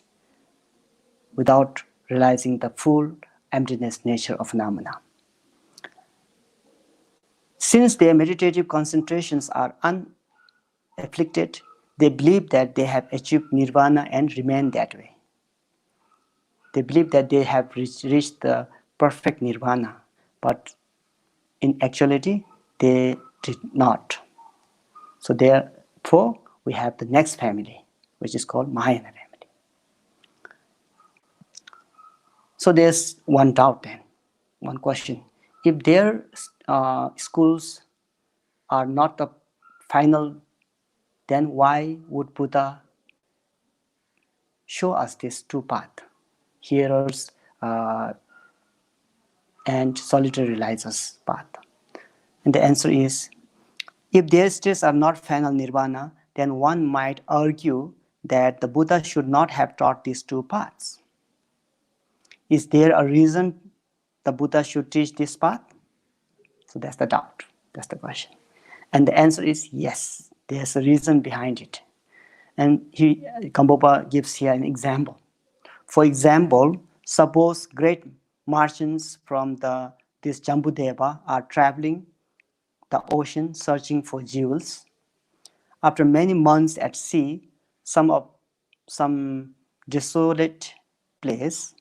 Speaker 1: without realizing the full emptiness nature of phenomena. Since their meditative concentrations are unafflicted, they believe that they have achieved nirvana and remain that way. They believe that they have reached the perfect nirvana, but in actuality, they did not. So therefore, we have the next family, which is called Mahayana family. So there's one doubt then. one question. If their schools are not the final, then why would Buddha show us these two paths, hearers and solitary realizers path? And the answer is, if their states are not final nirvana, then one might argue that the Buddha should not have taught these two paths. Is there a reason the Buddha should teach this path? So that's the doubt. That's the question. And the answer is yes, there's a reason behind it. And GAMPOPA gives here an example. For example, suppose great merchants from this Jambudeva are traveling the ocean searching for jewels. After many months at sea, some desolate place,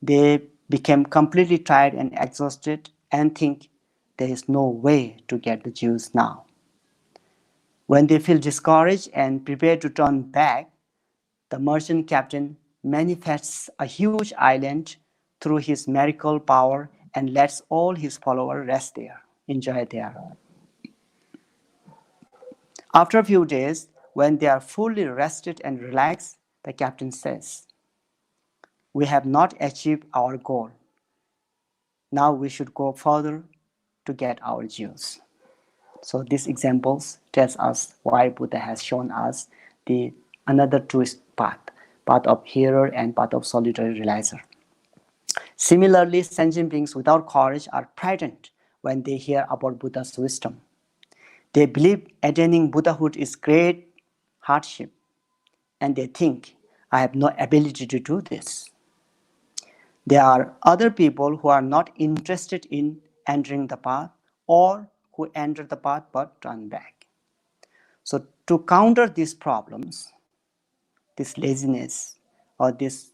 Speaker 1: they became completely tired and exhausted and think there is no way to get the jewels now. When they feel discouraged and prepare to turn back, the merchant captain manifests a huge island through his miracle power and lets all his followers rest there, enjoy there. After a few days, when they are fully rested and relaxed, the captain says, "We have not achieved our goal. Now we should go further to get our jewels." So these examples tells us why Buddha has shown us the another two path of hearer and path of solitary realizer. Similarly, sentient beings without courage are frightened when they hear about Buddha's wisdom. They believe attaining Buddhahood is great hardship, and they think, "I have no ability to do this." There are other people who are not interested in entering the path or who enter the path but turn back. So to counter these problems, this laziness or this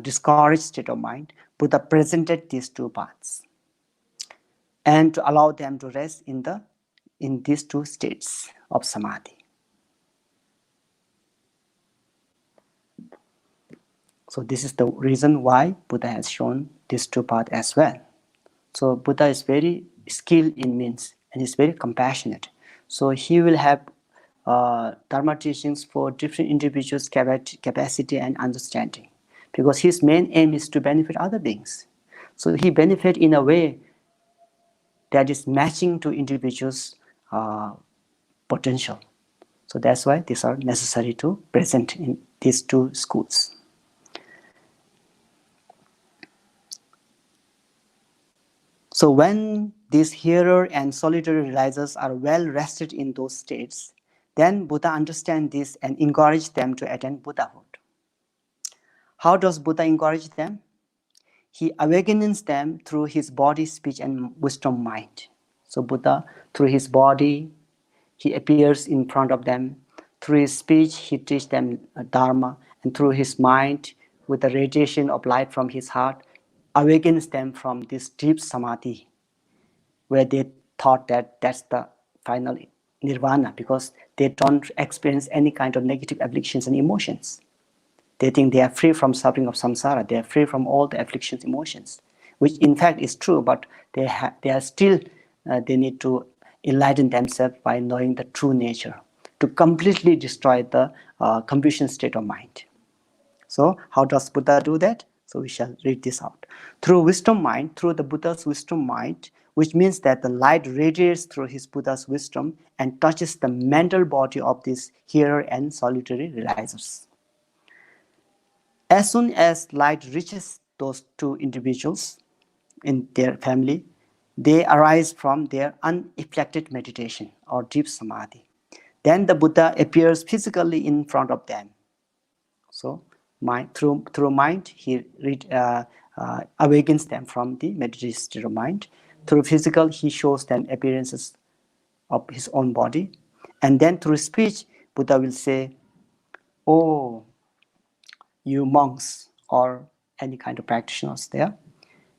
Speaker 1: discouraged state of mind, Buddha presented these two paths and to allow them to rest in these two states of samadhi. So this is the reason why Buddha has shown these two paths as well. So Buddha is very skilled in means and is very compassionate. So he will have Dharma teachings for different individuals' capacity and understanding, because his main aim is to benefit other beings. So he benefits in a way that is matching to individuals' potential. So that's why these are necessary to present in these two schools. So when these hearer and solitary realizers are well rested in those states, then Buddha understands this and encourages them to attain Buddhahood. How does Buddha encourage them? He awakens them through his body, speech, and wisdom mind. So Buddha, through his body, he appears in front of them. Through his speech, he teaches them Dharma. And through his mind, with the radiation of light from his heart, awakens them from this deep samadhi, where they thought that that's the final nirvana, because they don't experience any kind of negative afflictions and emotions. They think they are free from suffering of samsara. They are free from all the afflictions, emotions, which in fact is true, but they are still, they need to enlighten themselves by knowing the true nature to completely destroy the confusion state of mind. So how does Buddha do that? So we shall read this out. Through wisdom mind, through the Buddha's wisdom mind, which means that the light radiates through his Buddha's wisdom and touches the mental body of these hearer and solitary realizers. As soon as light reaches those two individuals in their family, they arise from their unaffected meditation or deep samadhi. Then the Buddha appears physically in front of them. So through mind, he awakens them from the meditative state of mind. Through physical, he shows them appearances of his own body. And then through speech, Buddha will say, "Oh, you monks or any kind of practitioners there,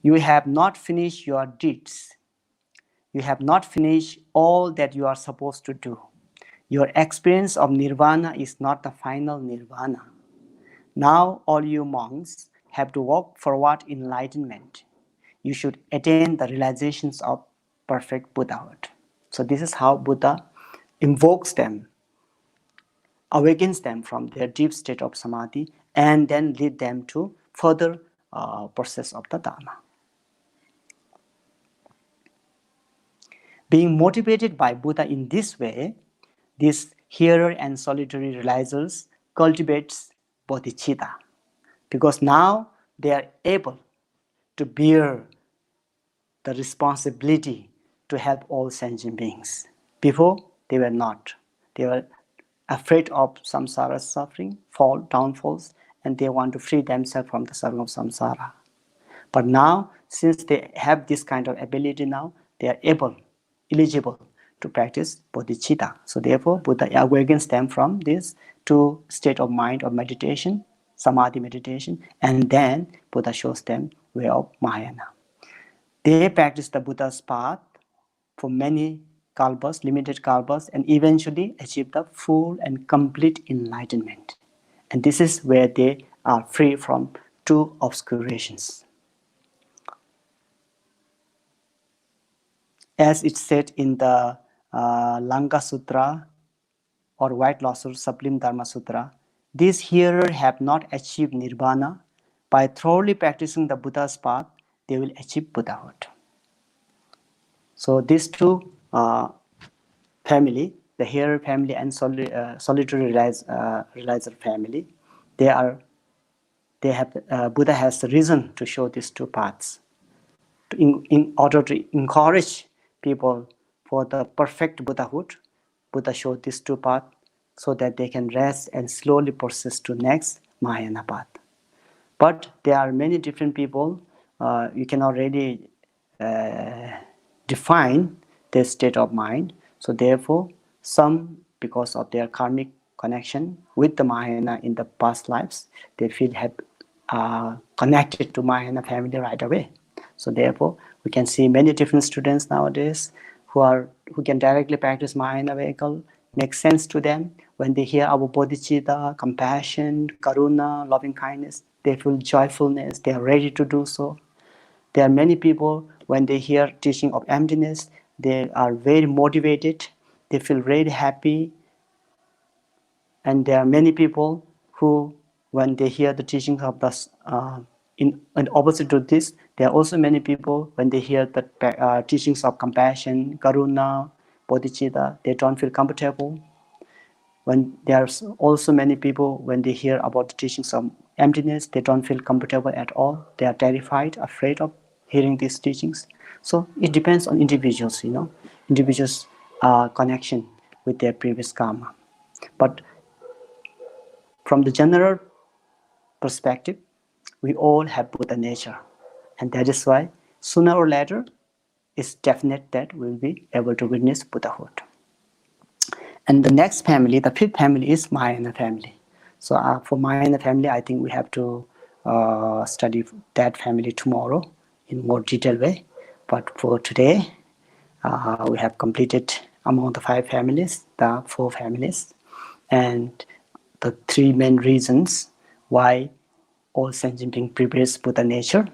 Speaker 1: you have not finished your deeds. You have not finished all that you are supposed to do. Your experience of nirvana is not the final nirvana. Now all you monks have to walk forward enlightenment. you should attain the realizations of perfect Buddhahood. So this is how Buddha invokes them, awakens them from their deep state of samadhi, and then lead them to further process of the Dharma. Being motivated by Buddha in this way, this hearer and solitary realizers cultivates bodhicitta, because now they are able to bear the responsibility to help all sentient beings. Before, they were not. They were afraid of samsara suffering, downfalls, and they want to free themselves from the suffering of samsara. But now, since they have this kind of ability now, they are eligible to practice bodhicitta. So therefore, Buddha awakens them from this to state of mind of meditation, samadhi meditation, and then Buddha shows them way of Mahayana. They practice the Buddha's path for many kalpas, limited kalpas, and eventually achieve the full and complete enlightenment. And this is where they are free from two obscurations. As it's said in the Langa Sutra or White Lotus Sublime Dharma Sutra, these hearers have not achieved nirvana. By thoroughly practicing the Buddha's path, they will achieve Buddhahood. So these two family, the hearer family and solitary realizer family, Buddha has the reason to show these two paths in order to encourage people for the perfect Buddhahood. Buddha showed these two paths so that they can rest and slowly process to next Mahayana path. But there are many different people. You can already define their state of mind. So therefore, some, because of their karmic connection with the Mahayana in the past lives, they feel connected to Mahayana family right away. So therefore, we can see many different students nowadays who can directly practice Mahayana vehicle. Makes sense to them when they hear our bodhicitta, compassion, karuna, loving kindness. They feel joyfulness. They are ready to do so. There are many people, when they hear teaching of emptiness, they are very motivated, they feel very happy. And there are many people who, when they hear the teachings of the, in opposite to this, there are also many people, when they hear the teachings of compassion, karuna, bodhicitta, they don't feel comfortable. When there are also many people, when they hear about the teachings of emptiness, they don't feel comfortable at all. They are terrified, afraid of hearing these teachings. So it depends on individuals, individuals' connection with their previous karma. But from the general perspective, we all have Buddha nature. And that is why sooner or later, it's definite that we'll be able to witness Buddhahood. And the next family, the fifth family, is Mahayana family. So for Mahayana family, I think we have to study that family tomorrow in more detailed way. But for today, we have completed among the 5 families, the 4 families, and the 3 main reasons why all sentient beings prevails Buddha nature,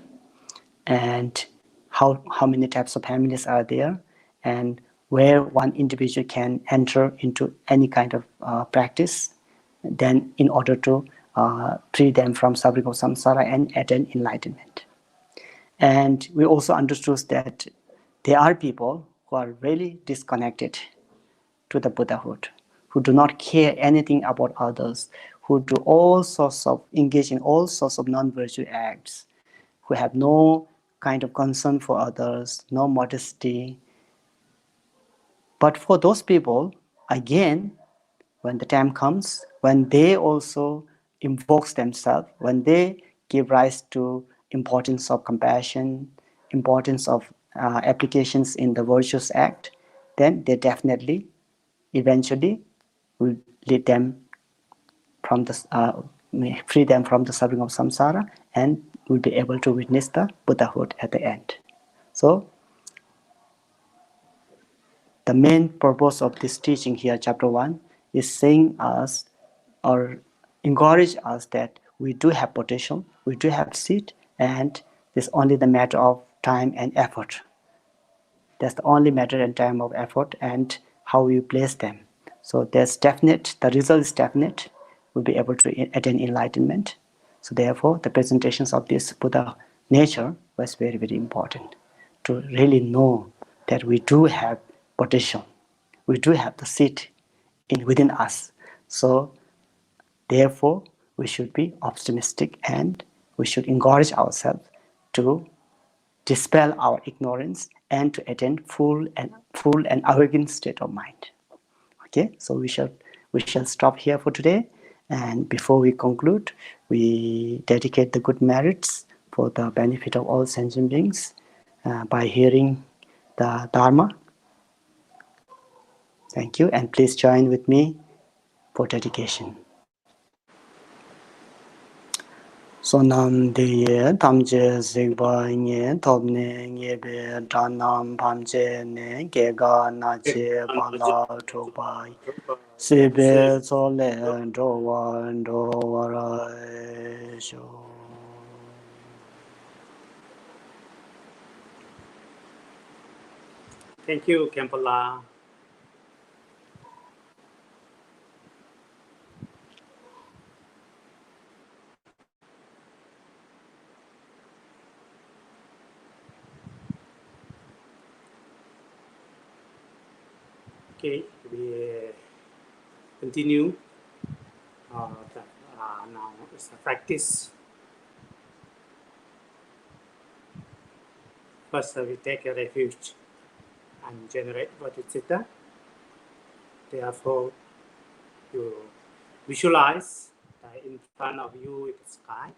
Speaker 1: and how many types of families are there, and where one individual can enter into any kind of practice, then in order to free them from suffering of samsara and attain enlightenment. And we also understood that there are people who are really disconnected to the Buddhahood, who do not care anything about others, who do engage in all sorts of non-virtue acts, who have no kind of concern for others, no modesty. But for those people, again, when the time comes, when they also invoke themselves, when they give rise to importance of compassion, importance of applications in the virtuous act, then they definitely, eventually, will lead them from free them from the suffering of samsara, and will be able to witness the Buddhahood at the end. So, the main purpose of this teaching here, chapter 1, is saying us or encourage us that we do have potential, we do have seed, and it's only the matter of time and effort. That's the only matter in time of effort and how you place them. So there's definite, the result is definite. We'll be able to attain enlightenment. So therefore, the presentations of this Buddha nature was very, very important to really know that we do have potential. We do have the seed within us. So therefore, we should be optimistic and we should encourage ourselves to dispel our ignorance and to attain full and awakened state of mind. Okay, so we shall stop here for today. And before we conclude, we dedicate the good merits for the benefit of all sentient beings by hearing the Dharma. Thank you, and please join with me for dedication. Sonam diye tamje zigba nye topne nye be dhanam pamje ne gega na che pala chokpa sibe zole dowa ra sho.
Speaker 2: Thank you, Kempola. Okay, we continue. Now it's a practice. First, we take a refuge and generate bodhicitta. Therefore, you visualize in front of you in the sky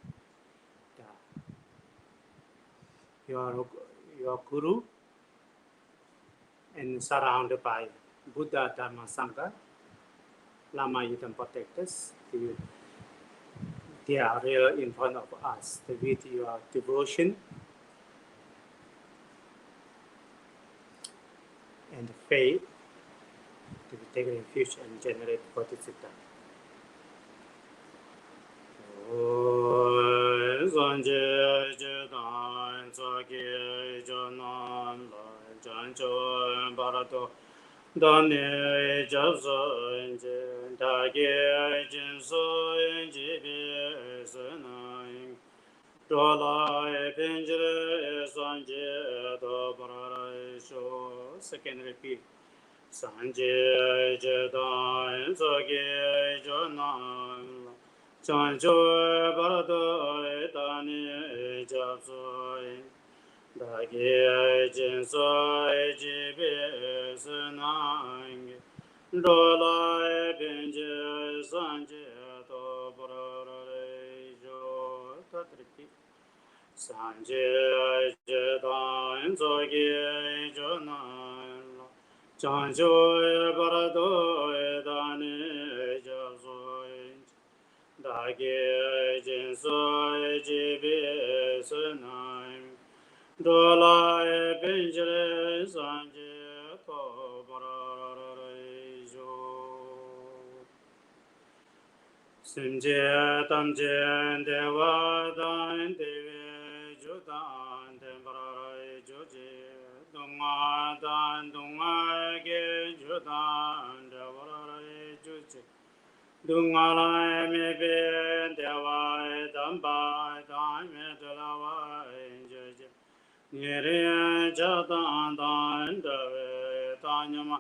Speaker 2: your guru and surrounded by Buddha, Dharma, Sangha, Lama, Yudam protectors. They are real in front of us with your devotion and faith to take refuge and generate bodhicitta. Second repeat. Sanje Jedan Zoge Jonan Chanjo Barado Dani Japsoi Dagi Jinsoi Jibi Sunang Dola Benje Sanje To Brare Jo Tatriki Sanje Jedan Zoge Jonan Chanjo Barado Dani Japsoi Dagi Jinsoi Jibi Sunang Dola Benjere Sanje To Barare Jo Simje Tamje Deva Dan Devi Judan Tembarare Joji Dunga Dan Dunga Ge Judan Devarare Joji Dunga Lai Mebe Deva Damba Dame Delawa Joji Nere Jadan Dan Deve Tanyama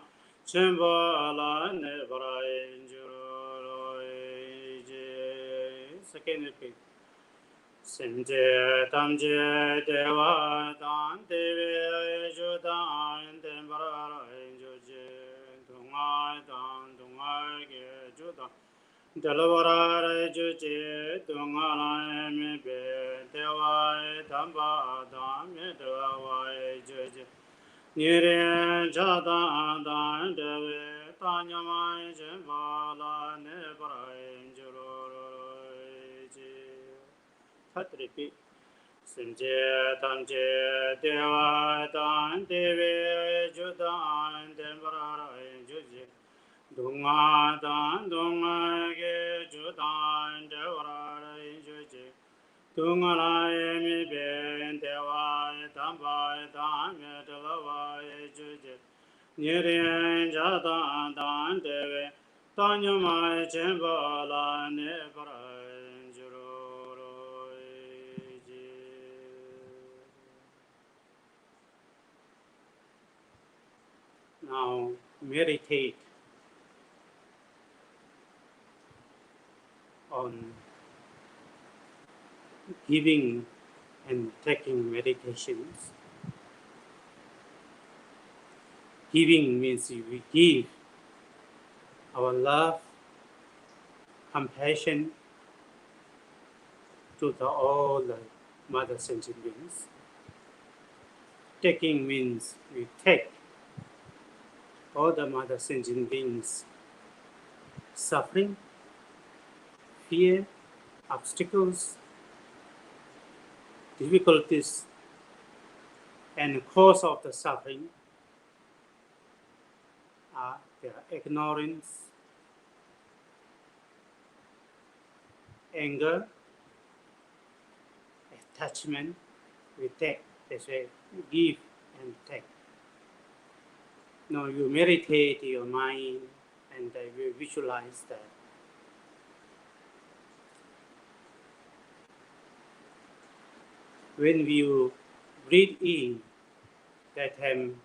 Speaker 2: Chimbala Nebra Second repeat. Simje Tamje Deva Dan Devi Judan Dembara Joji Dunga Dan Dunga Ge Judan Delavara Joji Dunga Lai Mebe Deva Damba Dame Deva Joji Nire Jadan Dan Devi Tanyama Jimbala Nebra Repeat. Simje Tamje Deva Dan Devi Judan Dembara Joji Dunga Dan Dunga Ge Judan Devara Joji Dunga Lai Mi Ben Deva Tamba Nirien Jatan Dan Deve Tanyamai Chembala Neparan Juroroiji. Now meditate on giving and taking meditations. Giving means we give our love, compassion to all the mother sentient beings. Taking means we take all the mother sentient beings' suffering, fear, obstacles, difficulties, and the cause of the suffering are their ignorance, anger, attachment. We take, that's why give and take. Now you meditate your mind and you visualize that when you breathe in, that time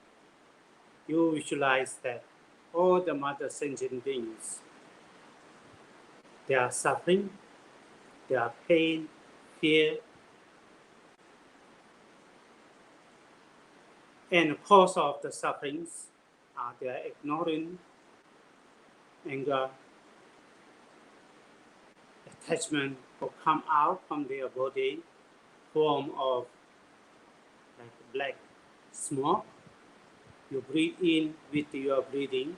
Speaker 2: you visualize that all the mother sentient beings, they are suffering, they are pain, fear, and the cause of the sufferings are their ignorance, anger, attachment will come out from their body, form of like black smoke. You breathe in with your breathing.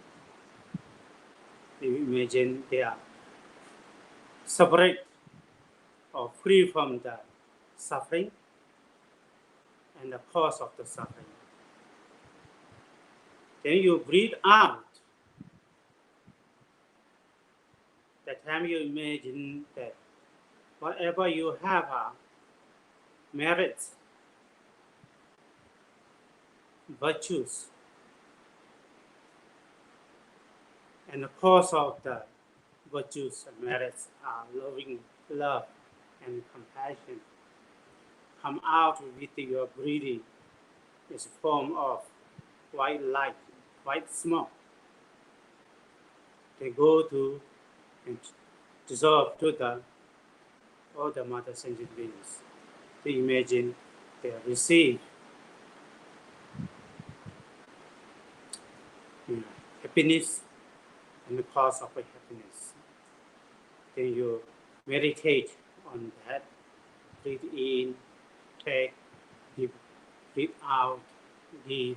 Speaker 2: You imagine they are separate or free from the suffering and the cause of the suffering. Then you breathe out. That time you imagine that whatever you have are merits, virtues, and the cause of the virtues and merits are loving, love, and compassion. Come out with your breathing. It's a form of white light, white smoke. They go to and dissolve to all the mother sentient beings. They imagine they receive happiness and the cause of happiness. Then you meditate on that. Breathe in, take, give, breathe out, give.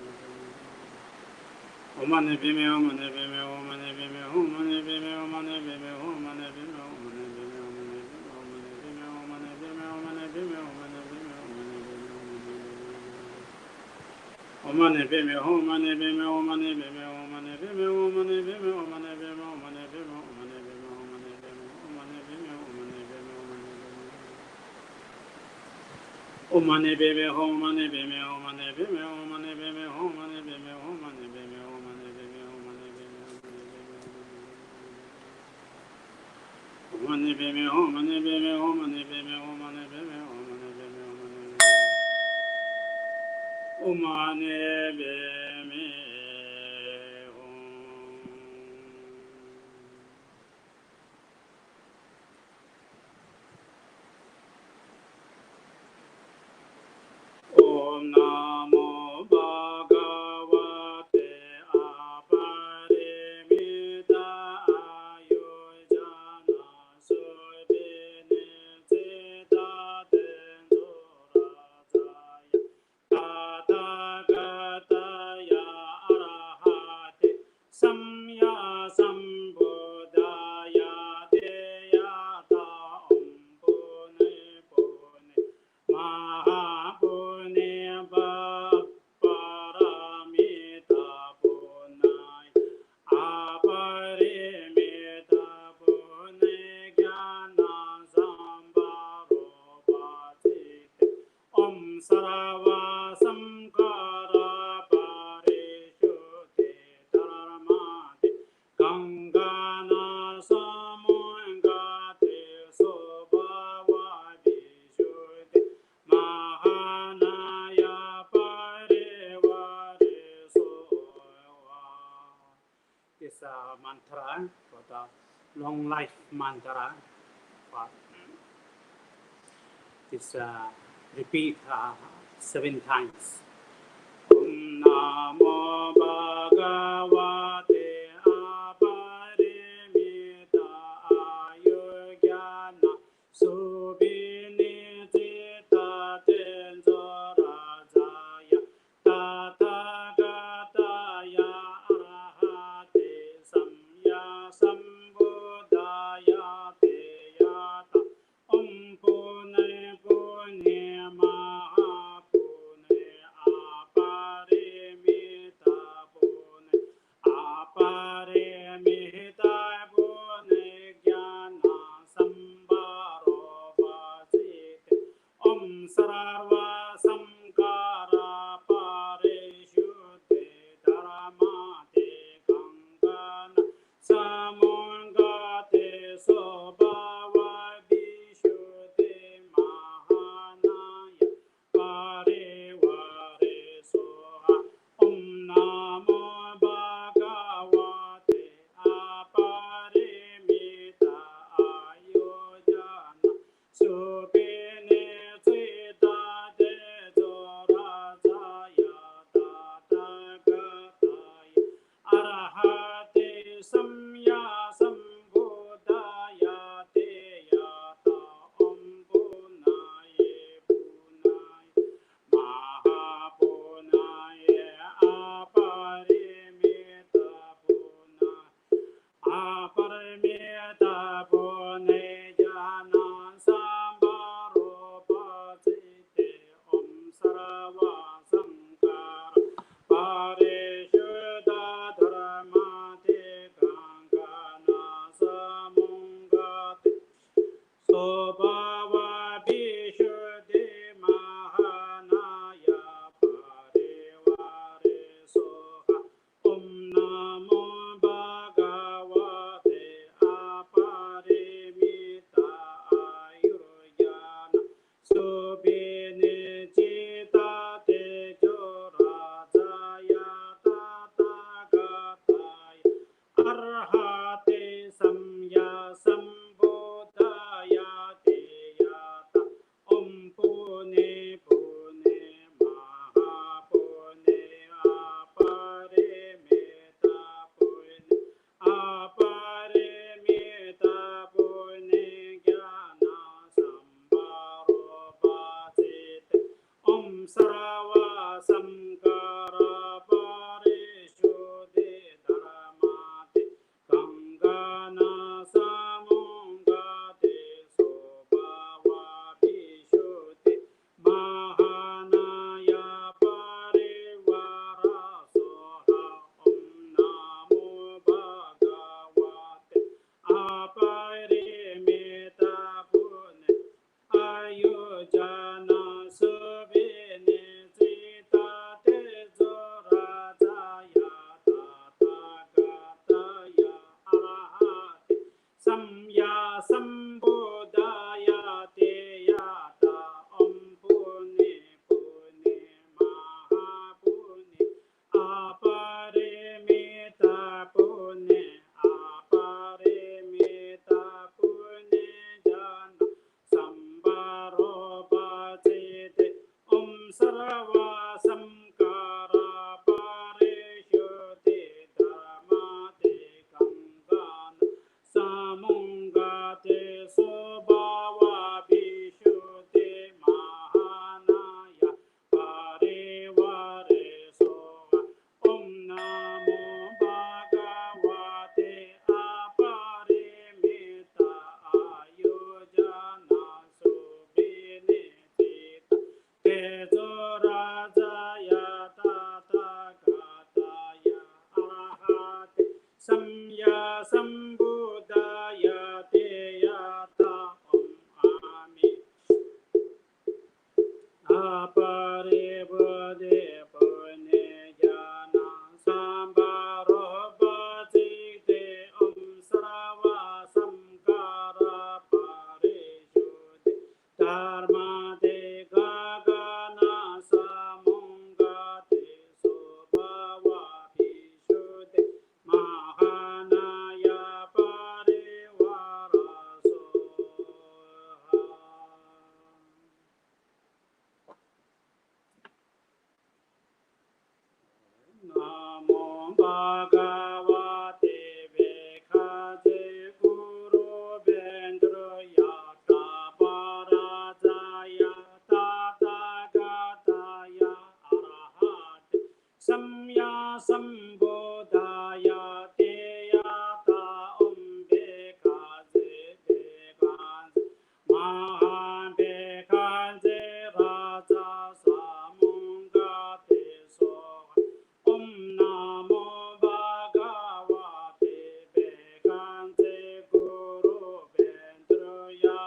Speaker 2: Omane bime, omane bime, omane Omane bebe homane bebe homane bebe homane bebe homane bebe homane bebe homane bebe homane bebe homane bebe homane bebe homane bebe homane bebe omane bebe Om Namo Bhagavate Aparimita Ayojana Soibhine Siddhaten Surataya Tathagata Arahate Samya Sambuddhaya Deyata Pune Pune Mahapune Paramita Punai Aparimita Pune Jnana Sambharo Patite Om Sarva Samkara Parishuddhi Dharmati Gangana Samangate Sobhava Vishuddhi Mahanaya Parivare Soha. This mantra for the long life mantra. For this repeat 7 times. Om Namo Bhagavate Aparimita Ayojana Subhine Siddhaten Surataya Tathagata Arahate Samya Sambuddhaya Deyata Om Pune Pune Mahapune Aparimita Pune Aparimita Pune Jnana Sambharo Vasite Om Sarva Samkara Parishuddhi Dharmati Gangana Samangate Sobhava Vishuddhi Mahanaya Parivare Soha Om Namo Bhagavate Aparimita Ayojana Subhine Siddhaten Surataya Tathagata Arahate Samya Sambuddhaya sambuddhaya te yata om pune pune maha pune aparimita pune aparimita pune jana sambaro bhajite om sarva samkara parishuddhi dhamate gangana samungate sobhava vishuddhi mahanaya parivare soha om namo bhagavate aparimita ayojana subhinitita tejo rajaya tathagata arahate samya sambuddhaya te yata om ami aparibode pune jana sambaro bhajite om sarva samkara parishuddhi dharmate gagana samungate sobhava vishuddhi mahanaya parivara soha. Namo Bhagavate Vekhaje Guru Vendraya Taparajaya Tathagata Arahate Samya Sambuddhaya Te Yata Om Vekhaje Vekhaje Mahan Vekhaje Raja Samungate Soha om namo bhagavate vekante guru vendraya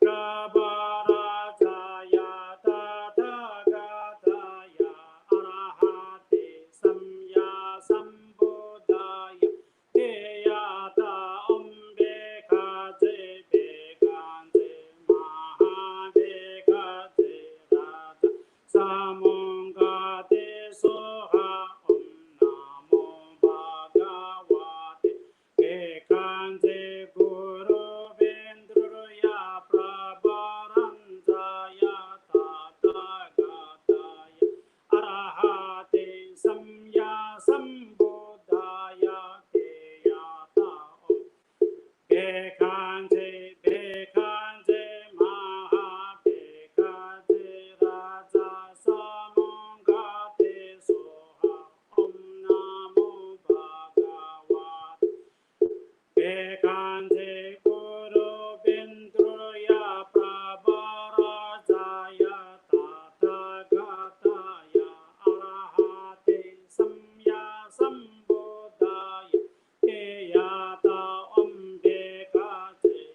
Speaker 2: prabarajaya tathagataya arahate samya sambuddhaya te yata om vekhaje vekante mahavekhaje raja samungate soha om namo bhagavate vekante guru vendraya prabaranjaya tathagataya arahate samya sambuddhaya te yata om Bekhanze, Bekhanze, Maha Bekhanze, Raja Samungate Soha, Om Namo Bhagavate Bekhanze, Guru Vendroya Prabarajaya Tathagataya Arahate Samya Sambuddhaya te yata om Bekhanze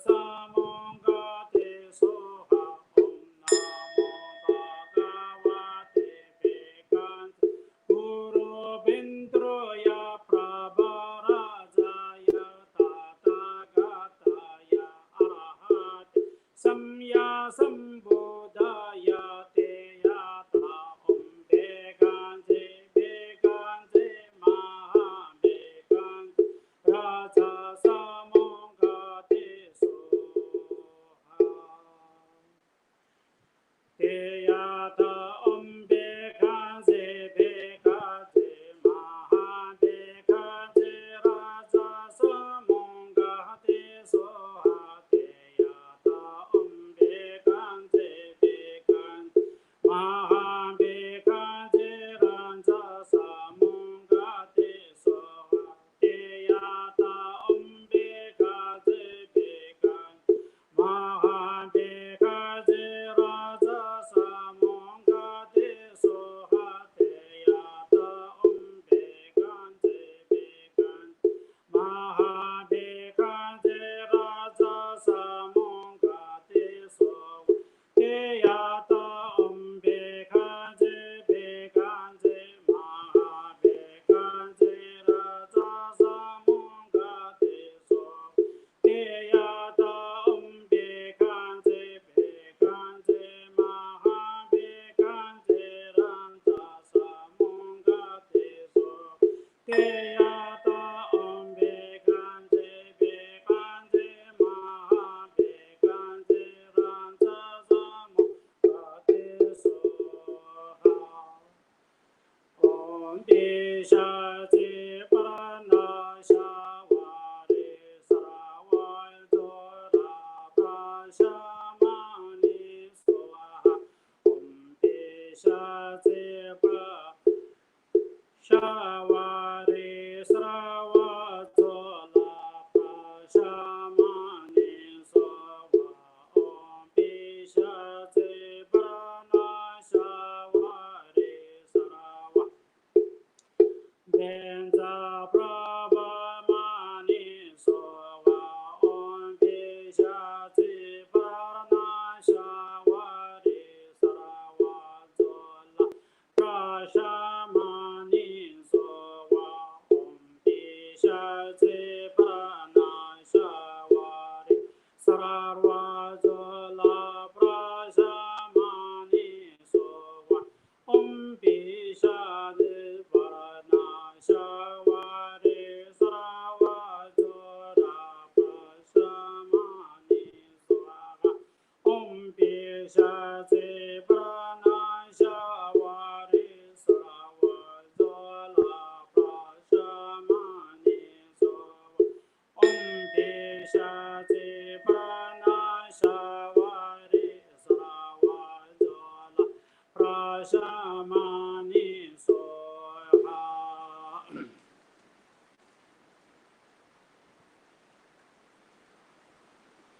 Speaker 2: samongate soha om namo bhagavate bekante guru bindroya prabharajaya tathagata arahate samya sambuddhaya te yata om bekante bekante maha bekante raja samongate soha te yata om bekante bekante maha bekante raja samongate soha te yata om bekante bekante maha bekante raja samongate soha te yata om bekante bekante maha bekante raja samongate soha te yata om bekante bekante maha bekante raja samongate soha te yata om bekante bekante maha bekante raja samongate soha te yata om bekante bekante maha bekante raja samongate soha te yata om bekante bekante maha bekante raja samongate soha om Deshati Paranashavare Saravai Dora Prashamani Swaha om Deshati Shavare Sravatola Prashamani Swaha om Deshati Paranashavare Sarava Benza Prabha Mani Sova Om Vishati Paranashavari Saravajola Prashamani Sova Om Vishati Paranashavari Saravajola Prashamani Sova Om Vishati Paranashavari Saravajora Prashamani Swaha Om Vishati Paranashavari Saravajora Prashamani Swaha Om Vishati Paranashavari Saravajora Prashamani Soha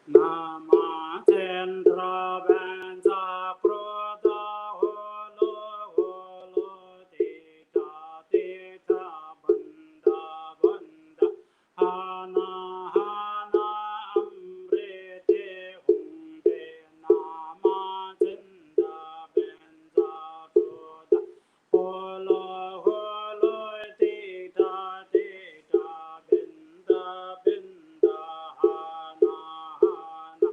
Speaker 2: Nama Chandra Benza Krodha Holo Holo Tita Tita Banda Banda Hana Hana Amrite Humbe Nama Chandra Benza Krodha Holo Holo Tita Tita Binda Binda Hana Hana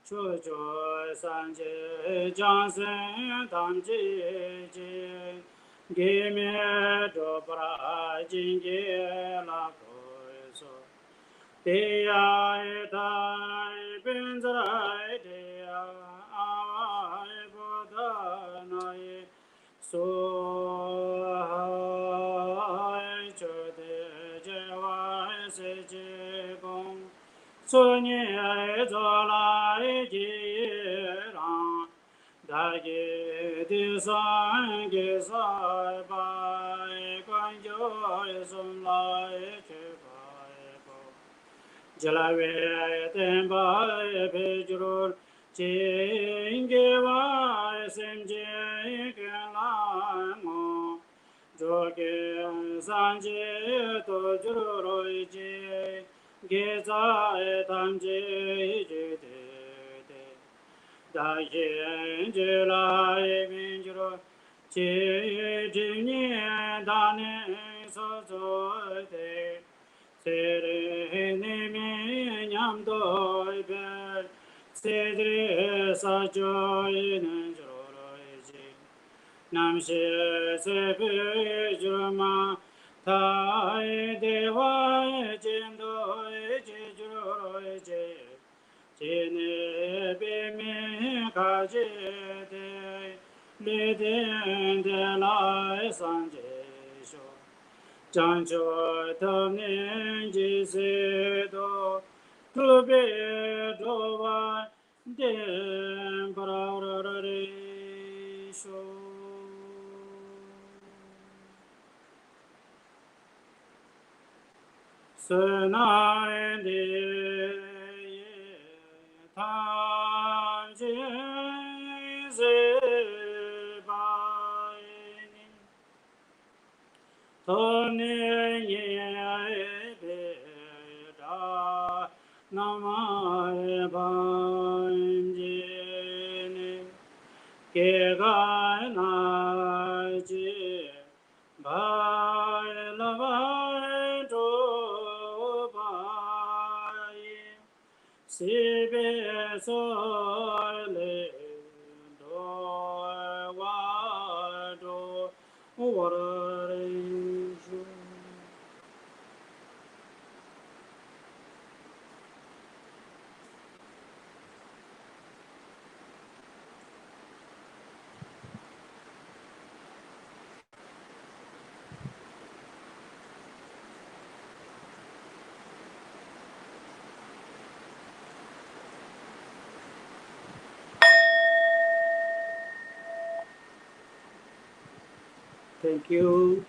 Speaker 2: chu chu san ji jiang sen tam ji ji ge me do pra jin ge la ko so te ya dai bin zai te ya ai bo da na ye so hai chu de je wa se je gong CHONYI ZOLAI JIRAN DAGE DISAN GISAI BAI GUANJOI SUMLAI CHIBAI BO JILAWE TEMBAI PEJRUL JINGIWAI SIMJI KINLAI MO 조개 산지 도주로이지 계자의 담지 지대대 다시엔지라의 민주로 지진이 단에 서조대 세례님이 냠도이별 세들이 사조이는 주로이지 남시 세비 주마 타이 대화의 진도의 지주로의 제 진의 비밀 가지대 리든 대라의 산제쇼 장조 덤닌 지세도 두배도와 덴브라우라리쇼 스나인디 탐지세바이니 토니예베다 나마에 반지니 개가나지 바일라바이 조바이 시베솔레 도와도 워르리슈 Thank you.